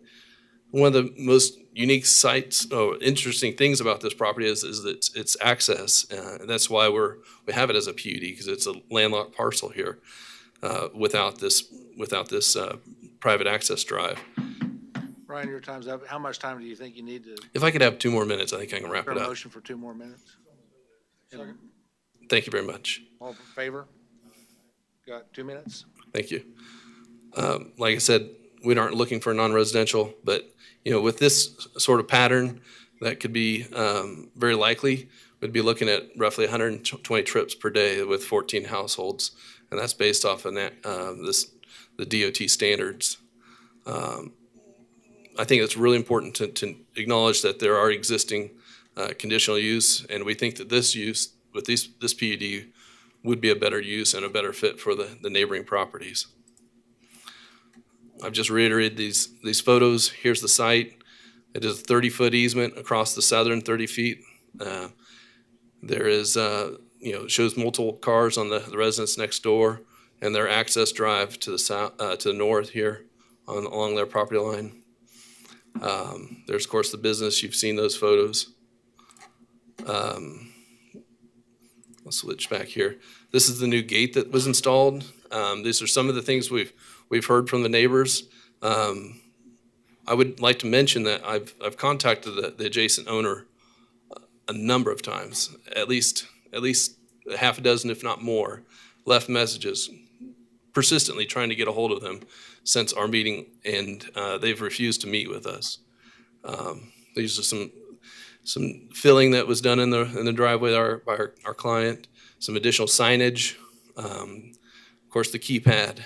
One of the most unique sites or interesting things about this property is that its access. And that's why we have it as a PUD, because it's a landlocked parcel here without this private access drive. Ryan, your time's up. How much time do you think you need to? If I could have 2 more minutes, I think I can wrap it up. Motion for 2 more minutes. Thank you very much. All in favor? Got 2 minutes? Thank you. Like I said, we aren't looking for non-residential, but with this sort of pattern, that could be very likely. We'd be looking at roughly 120 trips per day with 14 households, and that's based off of the DOT standards. I think it's really important to acknowledge that there are existing conditional use, and we think that this use with this PUD would be a better use and a better fit for the neighboring properties. I've just reiterated these photos. Here's the site. It is a 30-foot easement across the southern 30 feet. There is, shows multiple cars on the residence next door, and their access drive to the south, to the north here along their property line. There's, of course, the business. You've seen those photos. I'll switch back here. This is the new gate that was installed. These are some of the things we've heard from the neighbors. I would like to mention that I've contacted the adjacent owner a number of times, at least a half a dozen, if not more, left messages, persistently trying to get a hold of them since our meeting, and they've refused to meet with us. These are some filling that was done in the driveway by our client, some additional signage, of course the keypad.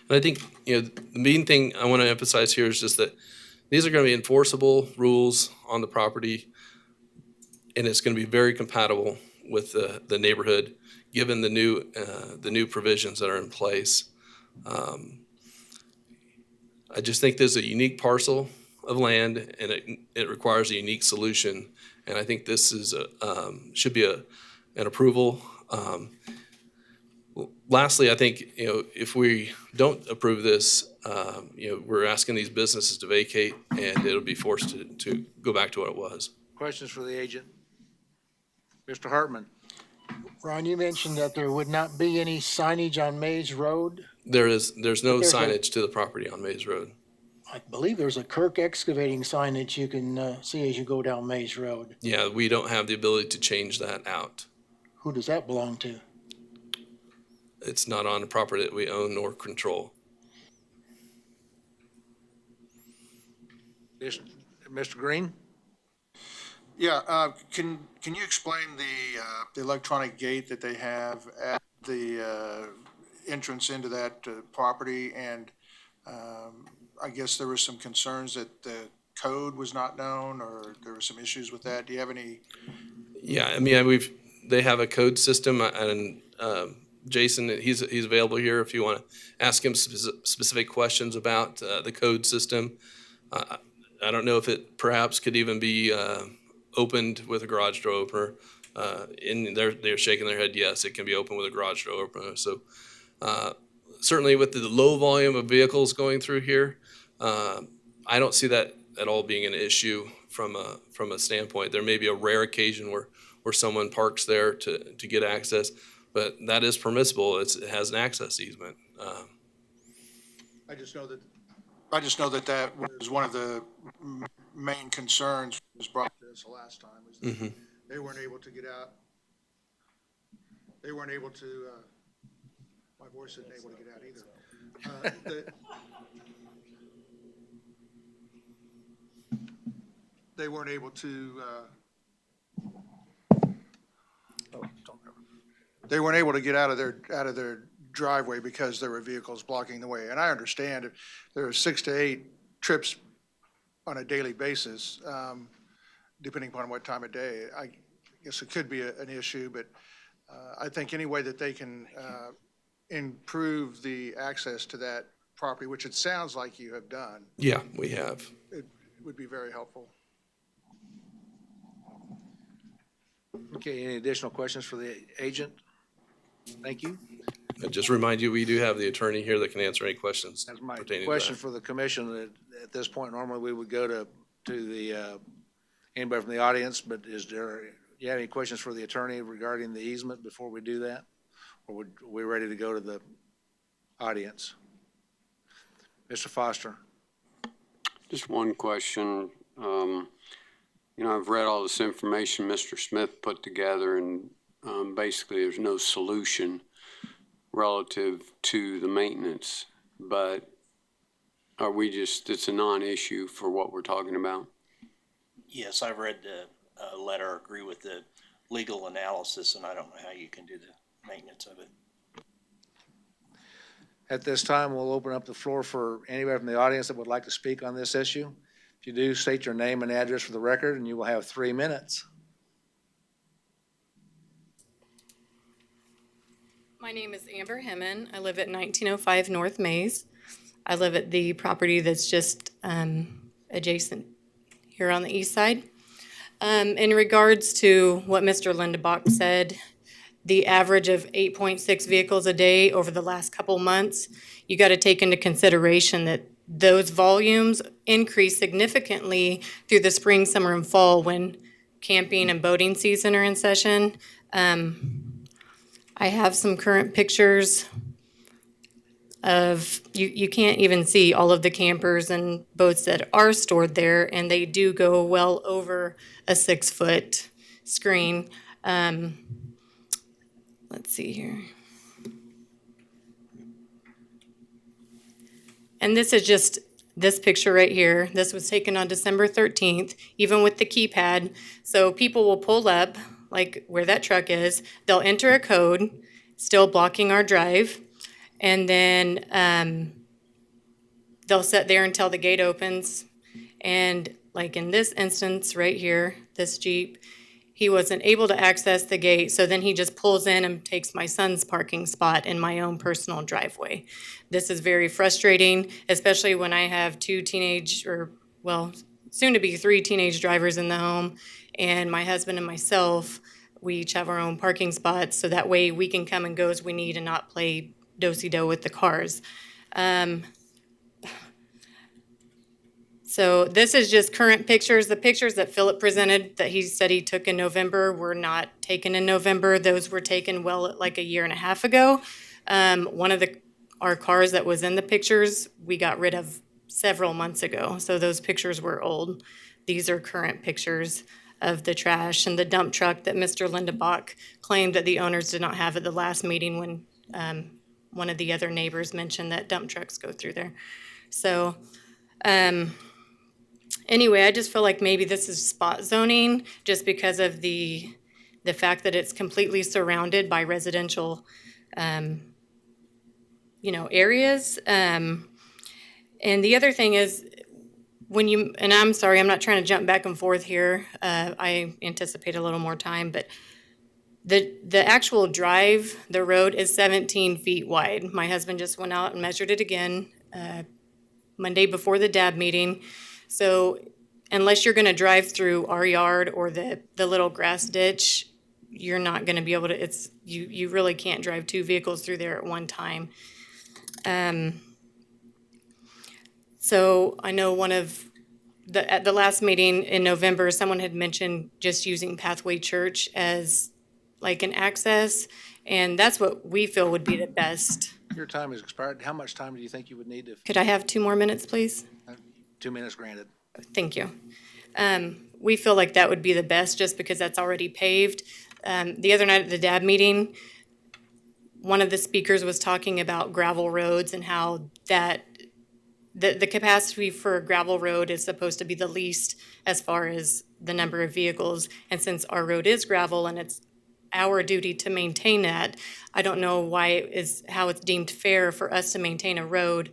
And I think the main thing I want to emphasize here is just that these are going to be enforceable rules on the property, and it's going to be very compatible with the neighborhood, given the new provisions that are in place. I just think there's a unique parcel of land, and it requires a unique solution. And I think this is should be an approval. Lastly, I think if we don't approve this, we're asking these businesses to vacate, and it'll be forced to go back to what it was. Questions for the agent? Mr. Hartman? Ron, you mentioned that there would not be any signage on Mays Road. There's no There's signage to the property on Mays Road. I believe there's a Kirk Excavating sign that you can see as you go down Mays Road. Yeah, we don't have the ability to change that out. Who does that belong to? It's not on a property that we own nor control. Mr. Green? Yeah, can you explain the electronic gate that they have at the entrance into that property? And I guess there were some concerns that the code was not known, or there were some issues with that. Do you have any? Yeah, I mean, they have a code system, and Jason, he's available here if you want to ask him specific questions about the code system. I don't know if it perhaps could even be opened with a garage door opener. They're shaking their head. Yes, it can be opened with a garage door opener. So certainly with the low volume of vehicles going through here, I don't see that at all being an issue from a standpoint. There may be a rare occasion where someone parks there to get access, but that is permissible. It has an access easement. I just know that that was one of the main concerns that was brought to us the last time, was that they weren't able to get out. They weren't able to, my voice isn't able to get out either. They weren't able to, they weren't able to get out of their driveway because there were vehicles blocking the way. And I understand if there are 6 to 8 trips on a daily basis, depending upon what time of day, I guess it could be an issue, but I think any way that they can improve the access to that property, which it sounds like you have done. Yeah, we have. It would be very helpful. Okay, any additional questions for the agent? Thank you. And just remind you, we do have the attorney here that can answer any questions That's my pertaining to question that. for the commission. At this point, normally we would go to the, anybody from the audience, but you have any questions for the attorney regarding the easement before we do that? Or are we ready to go to the audience? Mr. Foster? Just one question. I've read all this information Mr. Smith put together, and basically there's no solution relative to the maintenance, but it's a non-issue for what we're talking about? Yes, I've read the letter, agree with the legal analysis, and I don't know how you can do the maintenance of it. At this time, we'll open up the floor for anybody from the audience that would like to speak on this issue. If you do, state your name and address for the record, and you will have 3 minutes. My name is Amber Hemmen. I live at 1905 North Maze. I live at the property that's just adjacent here on the east side. In regards to what Mr. Lindebach said, the average of 8.6 vehicles a day over the last couple months, you got to take into consideration that those volumes increase significantly through the spring, summer, and fall when camping and boating season are in session. I have some current pictures of, you can't even see all of the campers and boats that are stored there, and they do go well over a 6-foot screen. Let's see here. And this is just this picture right here. This was taken on December 13th, even with the keypad. So people will pull up, like where that truck is. They'll enter a code, still blocking our drive. And then they'll sit there until the gate opens. And like in this instance right here, this Jeep, he wasn't able to access the gate, so then he just pulls in and takes my son's parking spot in my own personal driveway. This is very frustrating, especially when I have 2 teenage, or well, soon to be 3 teenage drivers in the home, and my husband and myself, we each have our own parking spots, so that way we can come and go as we need and not play do-si-do with the cars. So this is just current pictures. The pictures that Philip presented that he said he took in November were not taken in November. Those were taken like a year and a half ago. One of our cars that was in the pictures, we got rid of several months ago. So those pictures were old. These are current pictures of the trash and the dump truck that Mr. Lindebach claimed that the owners did not have at the last meeting when one of the other neighbors mentioned that dump trucks go through there. So, anyway, I just feel like maybe this is spot zoning just because of the fact that it's completely surrounded by residential, areas. And the other thing is and I'm sorry, I'm not trying to jump back and forth here. I anticipate a little more time, but the actual drive, the road is 17 feet wide. My husband just went out and measured it again Monday before the DAB meeting. So unless you're gonna drive through our yard or the little grass ditch, you're not gonna be able to, you really can't drive 2 vehicles through there at one time. So I know at the last meeting in November, someone had mentioned just using Pathway Church as like an access, and that's what we feel would be the best. Your time has expired. How much time do you think you would need to? Could I have 2 more minutes, please? 2 minutes granted. Thank you. We feel like that would be the best just because that's already paved. The other night at the DAB meeting, one of the speakers was talking about gravel roads and how that the capacity for a gravel road is supposed to be the least as far as the number of vehicles. And since our road is gravel and it's our duty to maintain that, I don't know how it's deemed fair for us to maintain a road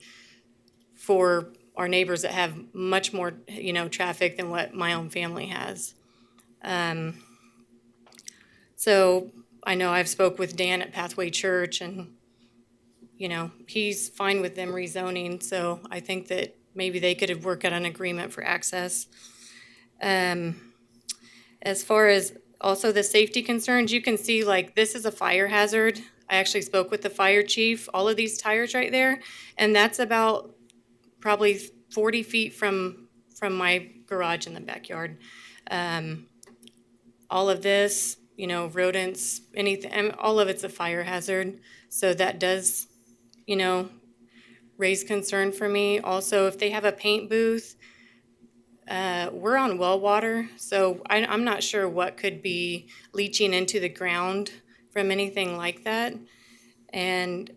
for our neighbors that have much more, traffic than what my own family has. So I know I've spoke with Dan at Pathway Church, and, he's fine with them rezoning. So I think that maybe they could work out an agreement for access. As far as Also, the safety concerns, you can see like this is a fire hazard. I actually spoke with the fire chief, all of these tires right there, and that's about probably 40 feet from my garage in the backyard. All of this, you know, rodents, anything, and all of it's a fire hazard. So that does, you know, raise concern for me. Also, if they have a paint booth, we're on well water, so I'm not sure what could be leaching into the ground from anything like that. And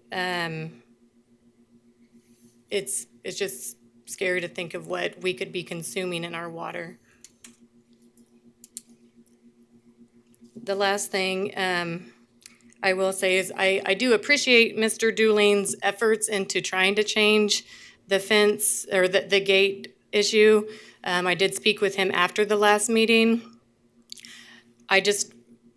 it's just scary to think of what we could be consuming in our water. The last thing I will say is I do appreciate Mr. Dooling's efforts into trying to change the fence or the gate issue. I did speak with him after the last meeting.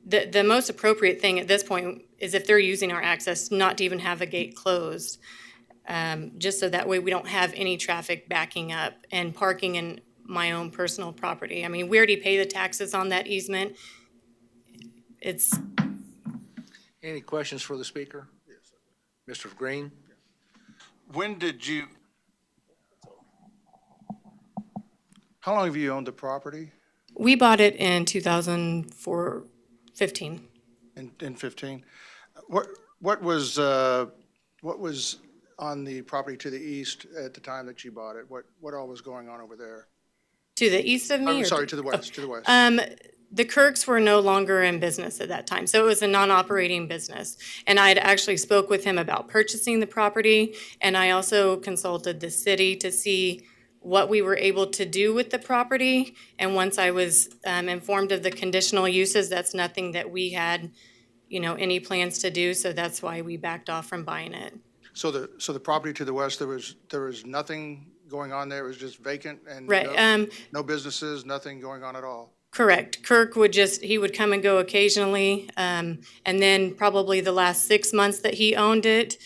The most appropriate thing at this point is if they're using our access, not to even have a gate closed. Just so that way we don't have any traffic backing up and parking in my own personal property. I mean, we already pay the taxes on that easement. Any questions for the speaker? Mr. Green? When did you, how long have you owned the property? We bought it in 2015. In 15? What was on the property to the east at the time that you bought it? What all was going on over there? To the east of me? I'm sorry, to the west, to the west. The Kirks were no longer in business at that time, so it was a non-operating business. And I had actually spoke with him about purchasing the property, and I also consulted the city to see what we were able to do with the property. And once I was informed of the conditional uses, that's nothing that we had, you know, any plans to do, so that's why we backed off from buying it. So the property to the west, there was nothing going on there? It was just vacant and Right. No businesses, nothing going on at all? Correct. Kirk he would come and go occasionally. And then probably the last 6 months that he owned it,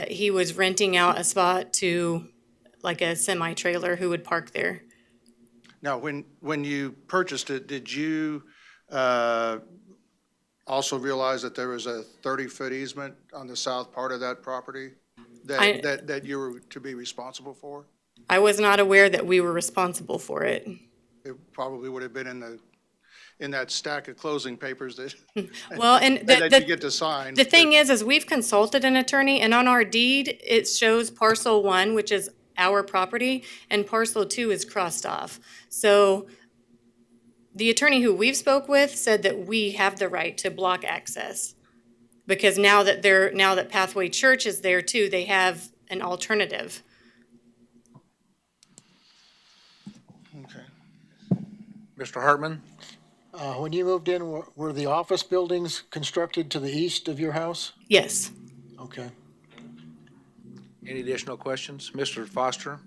he was renting out a spot to like a semi-trailer who would park there. Now, when you purchased it, did you also realize that there was a 30-foot easement on the south part of that property that you were to be responsible for? I was not aware that we were responsible for it. It probably would have been in that stack of closing papers that, Well, and that you get to sign. The thing is we've consulted an attorney, and on our deed, it shows parcel 1, which is our property, and parcel 2 is crossed off. So the attorney who we've spoke with said that we have the right to block access, because now that Pathway Church is there too, they have an alternative. Okay. Mr. Hartman? When you moved in, were the office buildings constructed to the east of your house? Yes. Okay. Any additional questions? Mr. Foster?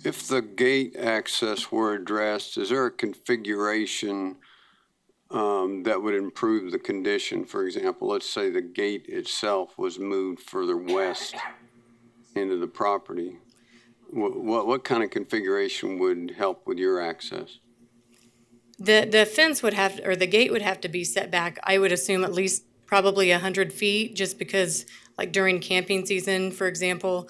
If the gate access were addressed, is there a configuration that would improve the condition? For example, let's say the gate itself was moved further west into the property. What kind of configuration would help with your access? The fence would have, or the gate would have to be set back, I would assume at least probably 100 feet, just because like during camping season, for example,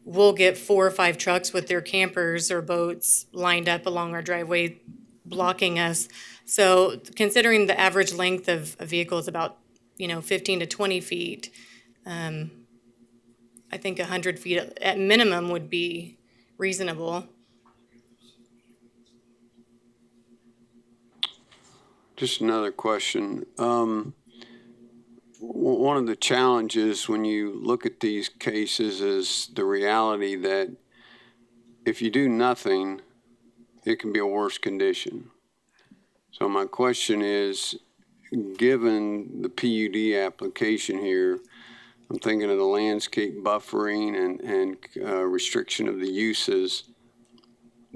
we'll get 4 or 5 trucks with their campers or boats lined up along our driveway, blocking us. So considering the average length of a vehicle is about, 15 to 20 feet, I think 100 feet at minimum would be reasonable. Just another question. One of the challenges when you look at these cases is the reality that if you do nothing, it can be a worse condition. So my question is, given the PUD application here, I'm thinking of the landscape buffering and restriction of the uses.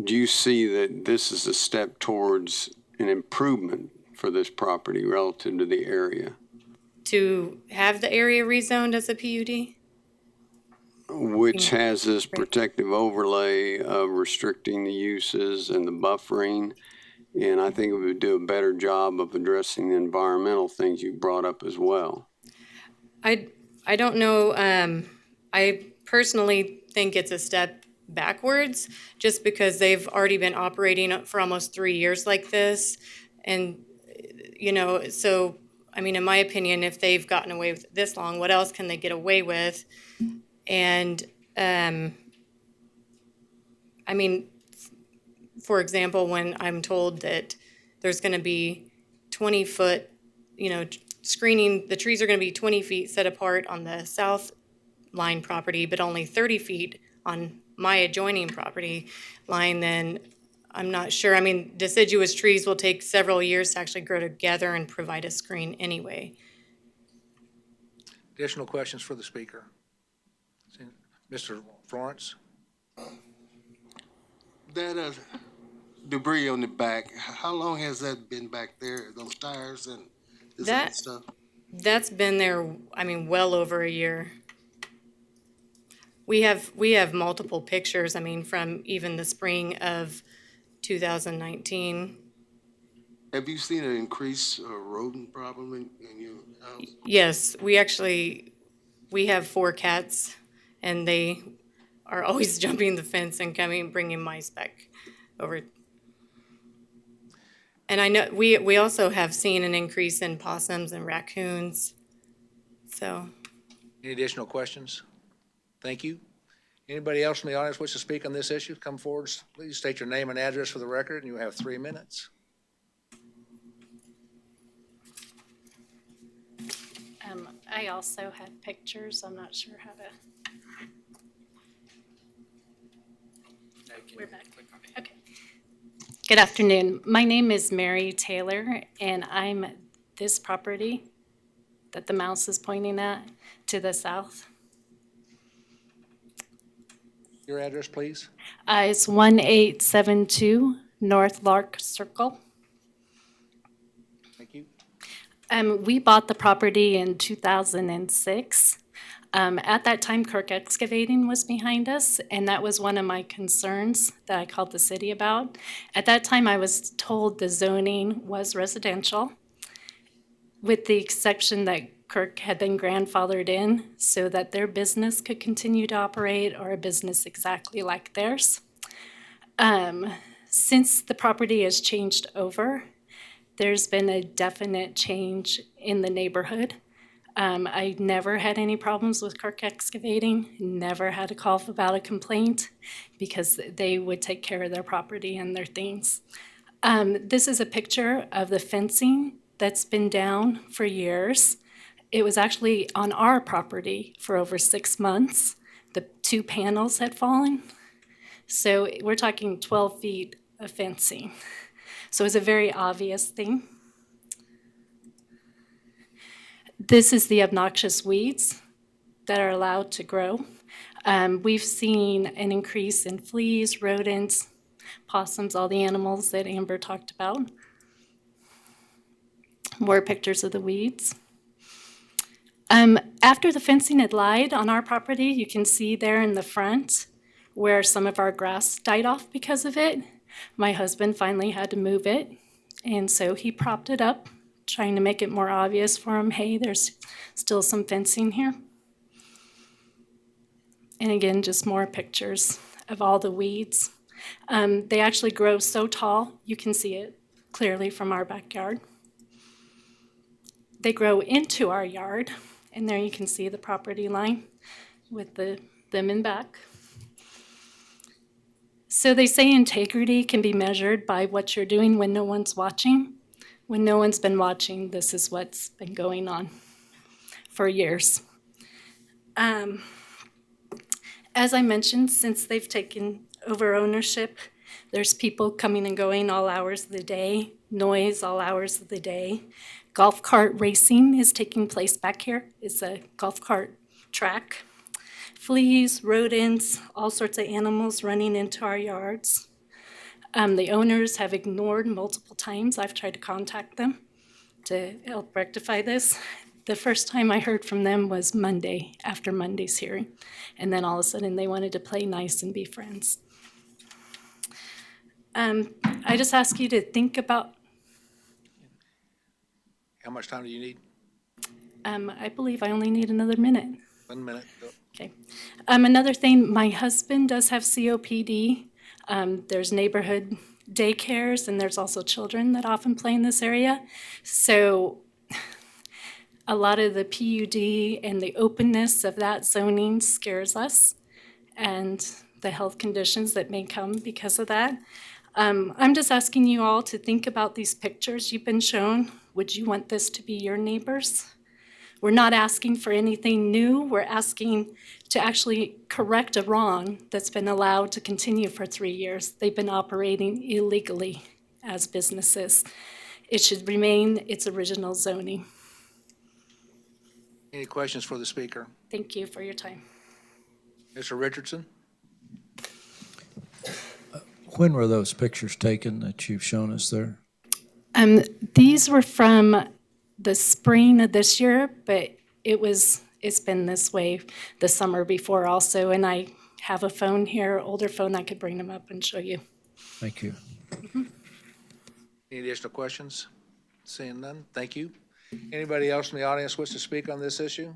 Do you see that this is a step towards an improvement for this property relative to the area? To have the area rezoned as a PUD? Which has this protective overlay of restricting the uses and the buffering And I think it would do a better job of addressing the environmental things you brought up as well. I don't know, I personally think it's a step backwards, just because they've already been operating for almost 3 years like this. And, you know, so, I mean, in my opinion, if they've gotten away with it this long, what else can they get away with? And, I mean, for example, when I'm told that there's gonna be 20-foot, you know, screening, the trees are gonna be 20 feet set apart on the south line property, but only 30 feet on my adjoining property line, then I'm not sure. I mean, deciduous trees will take several years to actually grow together and provide a screen anyway. Additional questions for the speaker? Mr. Florence? That debris on the back, how long has that been back there, those tires and this other That, stuff? that's been there, I mean, well over a year. We have multiple pictures, I mean, from even the spring of 2019. Have you seen an increase or rodent problem in your house? Yes, we have 4 cats, and they are always jumping the fence and bringing mice back over. And I know, we also have seen an increase in possums and raccoons, so. Any additional questions? Thank you. Anybody else in the audience wish to speak on this issue? Come forward, please state your name and address for the record, and you have 3 minutes. I also had pictures. I'm not sure how to. We're back. Okay. Good afternoon. My name is Mary Taylor, and I'm this property that the mouse is pointing at to the south. Your address, please. It's 1872 North Lark Circle. Thank you. We bought the property in 2006. At that time, Kirk Excavating was behind us, and that was one of my concerns that I called the city about. At that time, I was told the zoning was residential, with the exception that Kirk had been grandfathered in so that their business could continue to operate, or a business exactly like theirs. Since the property has changed over, there's been a definite change in the neighborhood. I never had any problems with Kirk Excavating, never had a call about a complaint, because they would take care of their property and their things. This is a picture of the fencing that's been down for years. It was actually on our property for over 6 months. The 2 panels had fallen. So we're talking 12 feet of fencing. So it's a very obvious thing. This is the obnoxious weeds that are allowed to grow. We've seen an increase in fleas, rodents, possums, all the animals that Amber talked about. More pictures of the weeds. After the fencing had lied on our property, you can see there in the front where some of our grass died off because of it. My husband finally had to move it, and so he propped it up, trying to make it more obvious for him, hey, there's still some fencing here. And again, just more pictures of all the weeds. They actually grow so tall, you can see it clearly from our backyard. They grow into our yard, and there you can see the property line with them in back. So they say integrity can be measured by what you're doing when no one's watching. When no one's been watching, this is what's been going on for years. As I mentioned, since they've taken over ownership, there's people coming and going all hours of the day, noise all hours of the day. Golf cart racing is taking place back here. It's a golf cart track. Fleas, rodents, all sorts of animals running into our yards. The owners have ignored multiple times. I've tried to contact them to help rectify this. The first time I heard from them was Monday, after Monday's hearing. And then all of a sudden they wanted to play nice and be friends. I just ask you to think about, How much time do you need? I believe I only need another minute. 1 minute. Go. Okay. Another thing, my husband does have COPD. There's neighborhood daycares, and there's also children that often play in this area. So a lot of the PUD and the openness of that zoning scares us, and the health conditions that may come because of that. I'm just asking you all to think about these pictures you've been shown. Would you want this to be your neighbors? We're not asking for anything new. We're asking to actually correct a wrong that's been allowed to continue for 3 years. They've been operating illegally as businesses. It should remain its original zoning. Any questions for the speaker? Thank you for your time. Mr. Richardson? When were those pictures taken that you've shown us there? These were from the spring of this year, but it's been this way the summer before also, and I have a phone here, older phone, I could bring them up and show you. Thank you. Any additional questions? Seeing none, thank you. Anybody else in the audience wish to speak on this issue?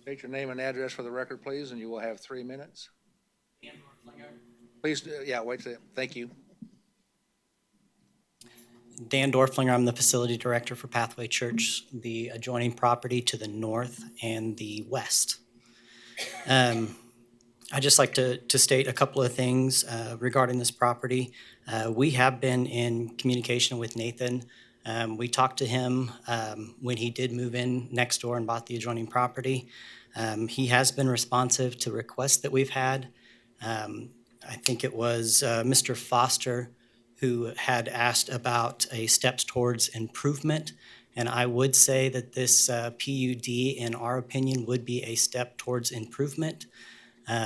State your name and address for the record, please, and you will have 3 minutes. Please, yeah, wait a second. Thank you. Dan Dorflinger, I'm the facility director for Pathway Church, the adjoining property to the north and the west. I'd just like to state a couple of things regarding this property. We have been in communication with Nathan. We talked to him when he did move in next door and bought the adjoining property. He has been responsive to requests that we've had. I think it was Mr. Foster who had asked about a steps towards improvement. And I would say that this PUD, in our opinion, would be a step towards improvement.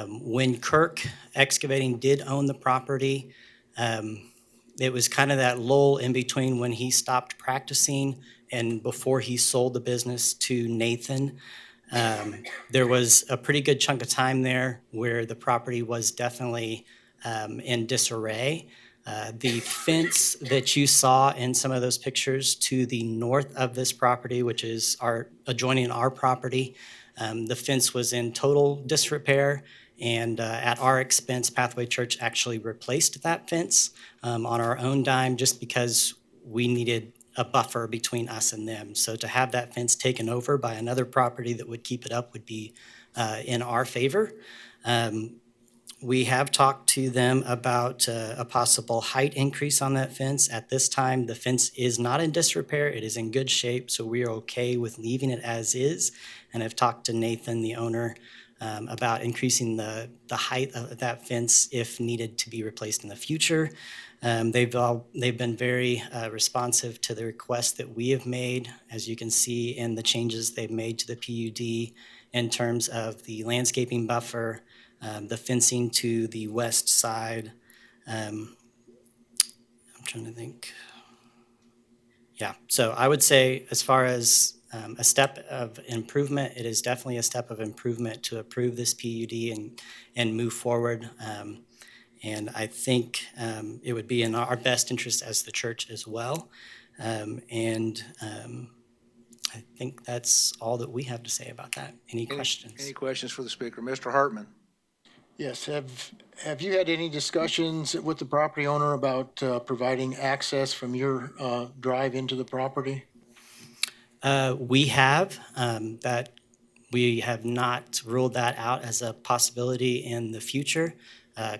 When Kirk Excavating did own the property, it was kind of that lull in between when he stopped practicing and before he sold the business to Nathan. There was a pretty good chunk of time there where the property was definitely in disarray. The fence that you saw in some of those pictures to the north of this property, which is adjoining our property, the fence was in total disrepair, and at our expense, Pathway Church actually replaced that fence on our own dime just because we needed a buffer between us and them. So to have that fence taken over by another property that would keep it up would be in our favor. We have talked to them about a possible height increase on that fence. At this time, the fence is not in disrepair. It is in good shape, so we are okay with leaving it as is. And I've talked to Nathan, the owner, about increasing the height of that fence if needed to be replaced in the future. They've been very responsive to the requests that we have made, as you can see in the changes they've made to the PUD in terms of the landscaping buffer, the fencing to the west side. I'm trying to think. Yeah, so I would say as far as a step of improvement, it is definitely a step of improvement to approve this PUD and move forward. And I think it would be in our best interest as the church as well. I think that's all that we have to say about that. Any questions? Any questions for the speaker? Mr. Hartman? Yes, have you had any discussions with the property owner about providing access from your drive into the property? We have. That we have not ruled that out as a possibility in the future.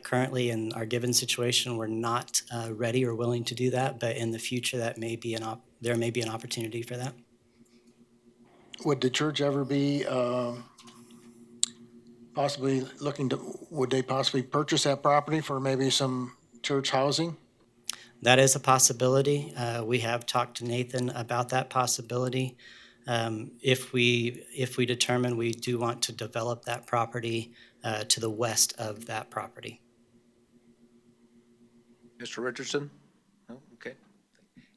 Currently, in our given situation, we're not ready or willing to do that, but in the future, that may be there may be an opportunity for that. Would the church ever be possibly would they possibly purchase that property for maybe some church housing? That is a possibility. We have talked to Nathan about that possibility. If we determine we do want to develop that property to the west of that property. Mr. Richardson? No? Okay.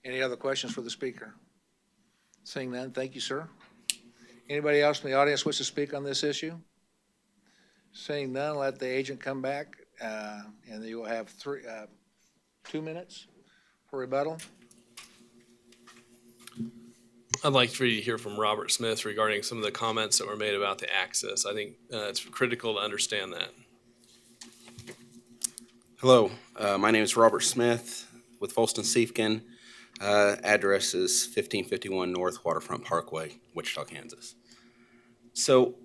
Any other questions for the speaker? Seeing none, thank you, sir. Anybody else in the audience wish to speak on this issue? Seeing none, let the agent come back, and you will have 2 minutes for rebuttal. I'd like for you to hear from Robert Smith regarding some of the comments that were made about the access. I think it's critical to understand that. Hello, my name is Robert Smith with Folston Siefkin. Address is 1551 North Waterfront Parkway, Wichita, Kansas. So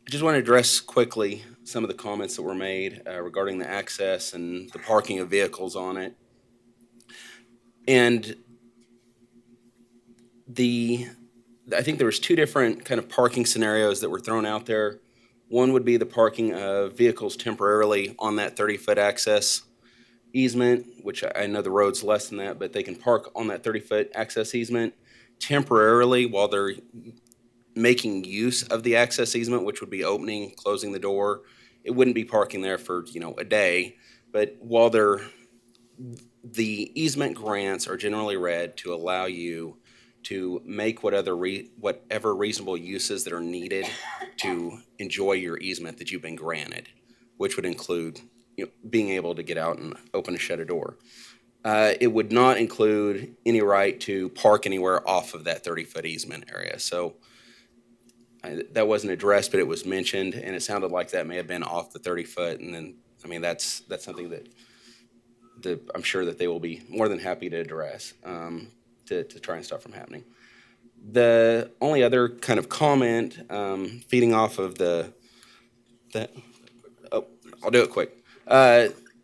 I just want to address quickly some of the comments that were made regarding the access and the parking of vehicles on it. And I think there was two different kind of parking scenarios that were thrown out there. One would be the parking of vehicles temporarily on that 30-foot access easement, which I know the road's less than that, but they can park on that 30-foot access easement temporarily while they're making use of the access easement, which would be opening, closing the door. It wouldn't be parking there for, a day, but while the easement grants are generally read to allow you to make whatever reasonable uses that are needed to enjoy your easement that you've been granted, which would include being able to get out and open and shut a door. It would not include any right to park anywhere off of that 30-foot easement area. So that wasn't addressed, but it was mentioned, and it sounded like that may have been off the 30-foot. And then, that's something that I'm sure that they will be more than happy to address to try and stop from happening. The only other kind of comment, feeding off of I'll do it quick.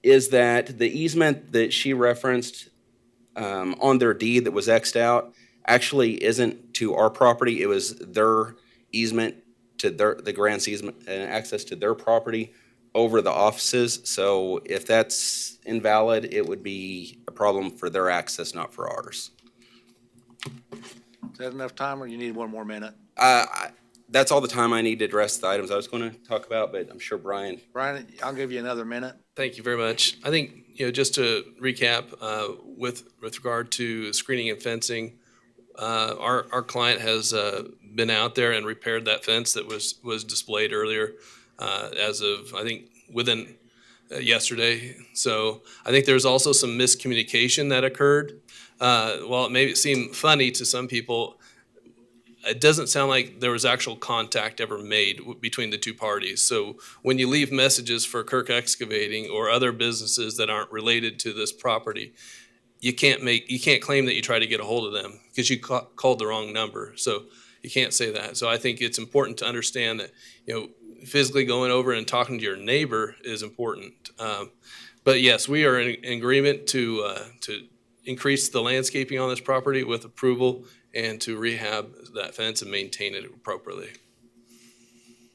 Is that the easement that she referenced on their deed that was X'd out actually isn't to our property. It was their easement to the grant's easement and access to their property over the offices. So if that's invalid, it would be a problem for their access, not for ours. Is that enough time, or you need one more minute? That's all the time I need to address the items I was going to talk about, but I'm sure Brian, I'll give you another minute. Thank you very much. I think, just to recap, with regard to screening and fencing, our client has been out there and repaired that fence that was displayed earlier as of, I think, within yesterday. So I think there's also some miscommunication that occurred. While it may seem funny to some people, it doesn't sound like there was actual contact ever made between the two parties. So when you leave messages for Kirk Excavating or other businesses that aren't related to this property, you can't claim that you try to get a hold of them because you called the wrong number. So you can't say that. So I think it's important to understand that, physically going over and talking to your neighbor is important. But yes, we are in agreement to increase the landscaping on this property with approval and to rehab that fence and maintain it appropriately.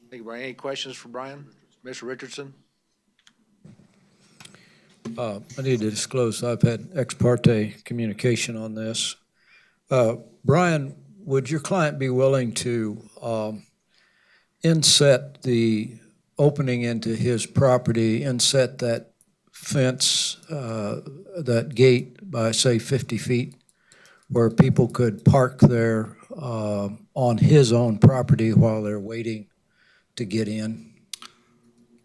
Thank you, Brian. Any questions for Brian? Mr. Richardson? I need to disclose I've had ex parte communication on this. Brian, would your client be willing to inset the opening into his property, inset that fence, that gate by, say, 50 feet, where people could park there on his own property while they're waiting to get in?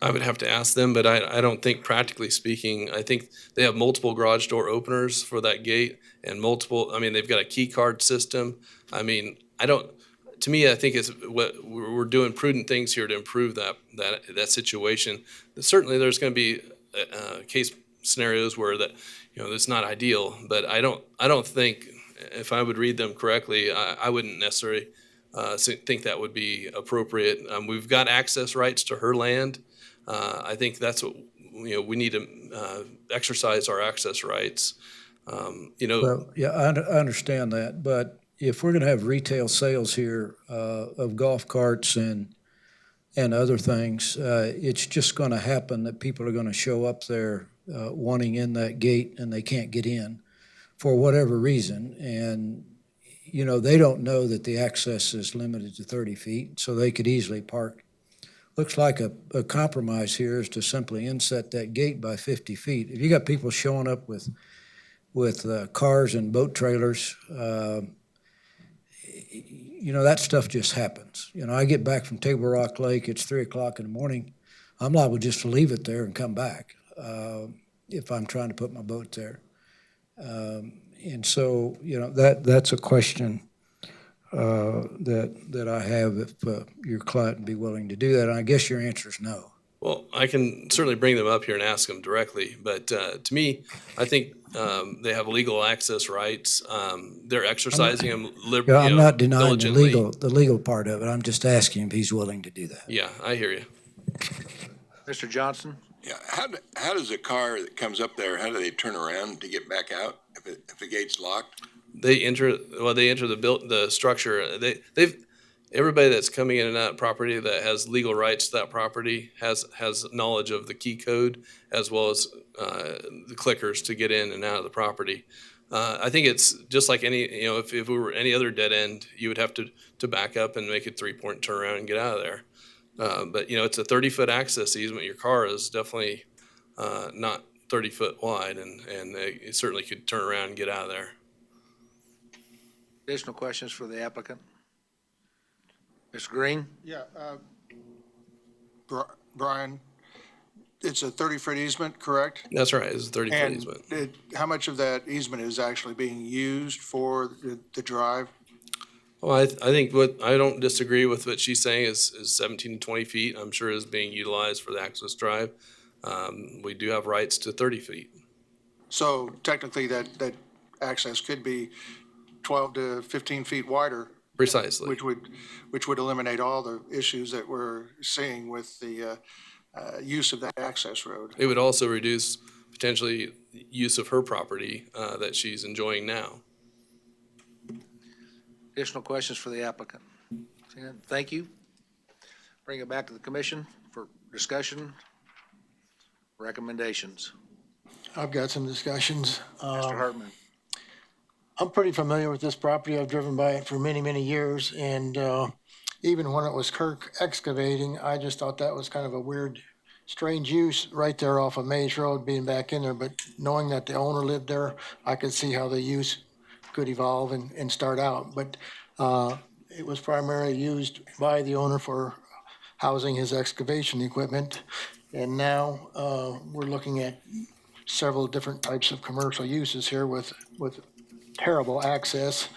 I would have to ask them, but I don't think, practically speaking, I think they have multiple garage door openers for that gate and they've got a key card system. To me, I think we're doing prudent things here to improve that situation. Certainly there's going to be case scenarios where it's not ideal, but I don't think, if I would read them correctly, I wouldn't necessarily think that would be appropriate. We've got access rights to her land. I think that's what, we need to exercise our access rights. Well, yeah, I understand that, but if we're going to have retail sales here of golf carts and other things, it's just going to happen that people are going to show up there wanting in that gate and they can't get in for whatever reason. And, they don't know that the access is limited to 30 feet, so they could easily park. Looks like a compromise here is to simply inset that gate by 50 feet. If you got people showing up with cars and boat trailers, that stuff just happens. I get back from Table Rock Lake, it's 3 o'clock in the morning. I'm liable just to leave it there and come back if I'm trying to put my boat there. And so, that's a question that I have if your client would be willing to do that. And I guess your answer is no. Well, I can certainly bring them up here and ask them directly, but to me, I think they have legal access rights. They're exercising them I'm not denying diligently. the legal part of it. I'm just asking if he's willing to do that. Yeah, I hear you. Mr. Johnson? Yeah, how does a car that comes up there, how do they turn around to get back out if the gate's locked? They enter the structure. Everybody that's coming in and out of property that has legal rights to that property has knowledge of the key code as well as the clickers to get in and out of the property. I think it's just like any, if it were any other dead end, you would have to back up and make a 3-point turnaround and get out of there. But it's a 30-foot access easement. Your car is definitely not 30 foot wide, and they certainly could turn around and get out of there. Additional questions for the applicant? Mr. Green? Yeah, Brian, it's a 30-foot easement, correct? That's right. It's a 30-foot And easement. how much of that easement is actually being used for the drive? Well, I think I don't disagree with what she's saying is 17 to 20 feet. I'm sure is being utilized for the access drive. We do have rights to 30 feet. So technically, that access could be 12 to 15 feet wider. Precisely. Which would eliminate all the issues that we're seeing with the use of that access road. It would also reduce potentially use of her property that she's enjoying now. Additional questions for the applicant? Thank you. Bring it back to the commission for discussion, recommendations. I've got some discussions. Mr. Hartman. I'm pretty familiar with this property. I've driven by it for many, many years. And even when it was Kirk excavating, I just thought that was kind of a weird, strange use right there off of Maze Road being back in there. But knowing that the owner lived there, I could see how the use could evolve and start out. But it was primarily used by the owner for housing his excavation equipment. And now we're looking at several different types of commercial uses here with terrible access.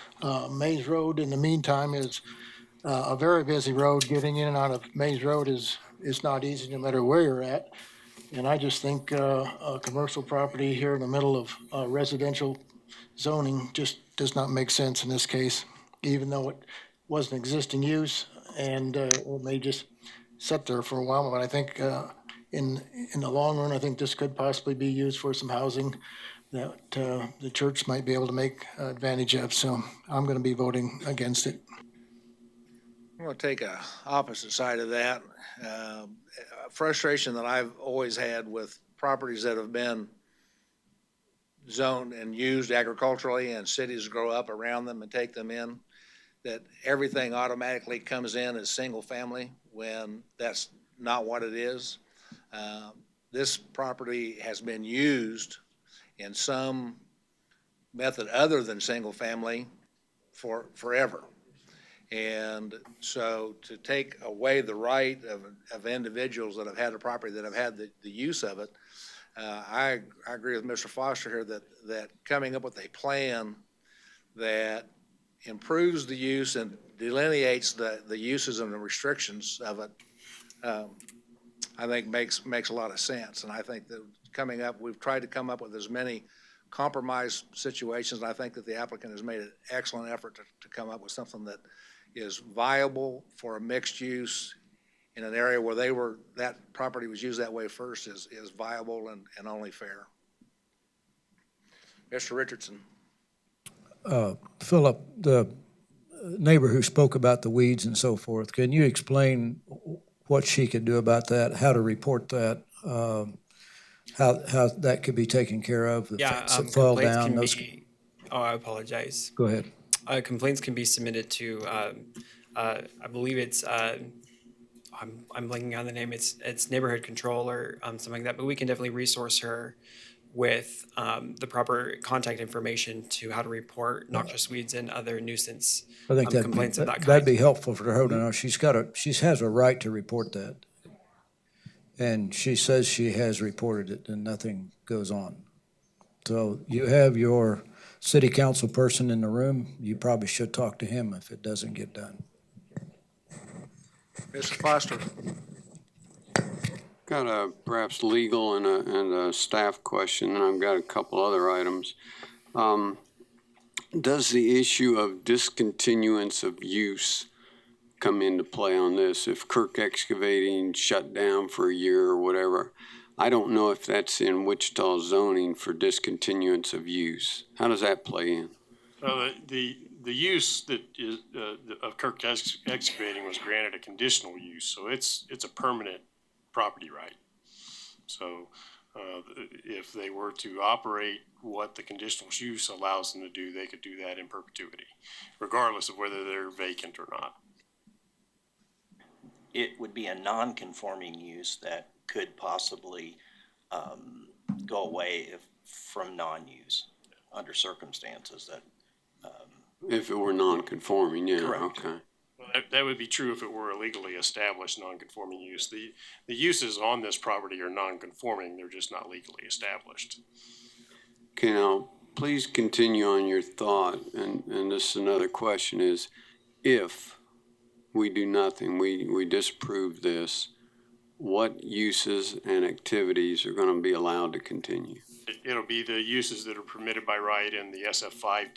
Maze Road, in the meantime, is a very busy road. Getting in and out of Maze Road is not easy no matter where you're at. And I just think a commercial property here in the middle of residential zoning just does not make sense in this case, even though it was an existing use and it may just sit there for a while. But I think in the long run, I think this could possibly be used for some housing that the church might be able to make advantage of. So I'm going to be voting against it. I'm going to take a opposite side of that. Frustration that I've always had with properties that have been zoned and used agriculturally and cities grow up around them and take them in, that everything automatically comes in as single family when that's not what it is. This property has been used in some method other than single family for forever. And so to take away the right of individuals that have had a property, that have had the use of it, I agree with Mr. Foster here that coming up with a plan that improves the use and delineates the uses and the restrictions of it, I think makes a lot of sense. And I think that we've tried to come up with as many compromise situations. And I think that the applicant has made an excellent effort to come up with something that is viable for a mixed use in an area where that property was used that way first is viable and only fair. Mr. Richardson. Philip, the neighbor who spoke about the weeds and so forth, can you explain what she could do about that, how to report that, how that could be taken care of if it fell down? I apologize. Go ahead. Complaints can be submitted to, I believe it's, I'm blanking on the name. It's neighborhood control or something like that. But we can definitely resource her with the proper contact information to how to report noxious weeds and other nuisance complaints of that kind. That'd be helpful for her to know. She has a right to report that. And she says she has reported it and nothing goes on. So you have your city council person in the room. You probably should talk to him if it doesn't get done. Mr. Foster? Got a perhaps legal and a staff question, and I've got a couple other items. Does the issue of discontinuance of use come into play on this? If Kirk Excavating shut down for a year or whatever, I don't know if that's in Wichita zoning for discontinuance of use. How does that play in? The use that is, of Kirk Excavating was granted a conditional use, so it's a permanent property right. So, if they were to operate what the conditional use allows them to do, they could do that in perpetuity, regardless of whether they're vacant or not. It would be a non-conforming use that could possibly go away from non-use under circumstances that. If it were non-conforming, yeah, Correct. okay. Well, that would be true if it were a legally established non-conforming use. The uses on this property are non-conforming, they're just not legally established. Okay, now, please continue on your thought, and this is another question is, if we do nothing, we disapprove this, what uses and activities are gonna be allowed to continue? It'll be the uses that are permitted by right in the SF5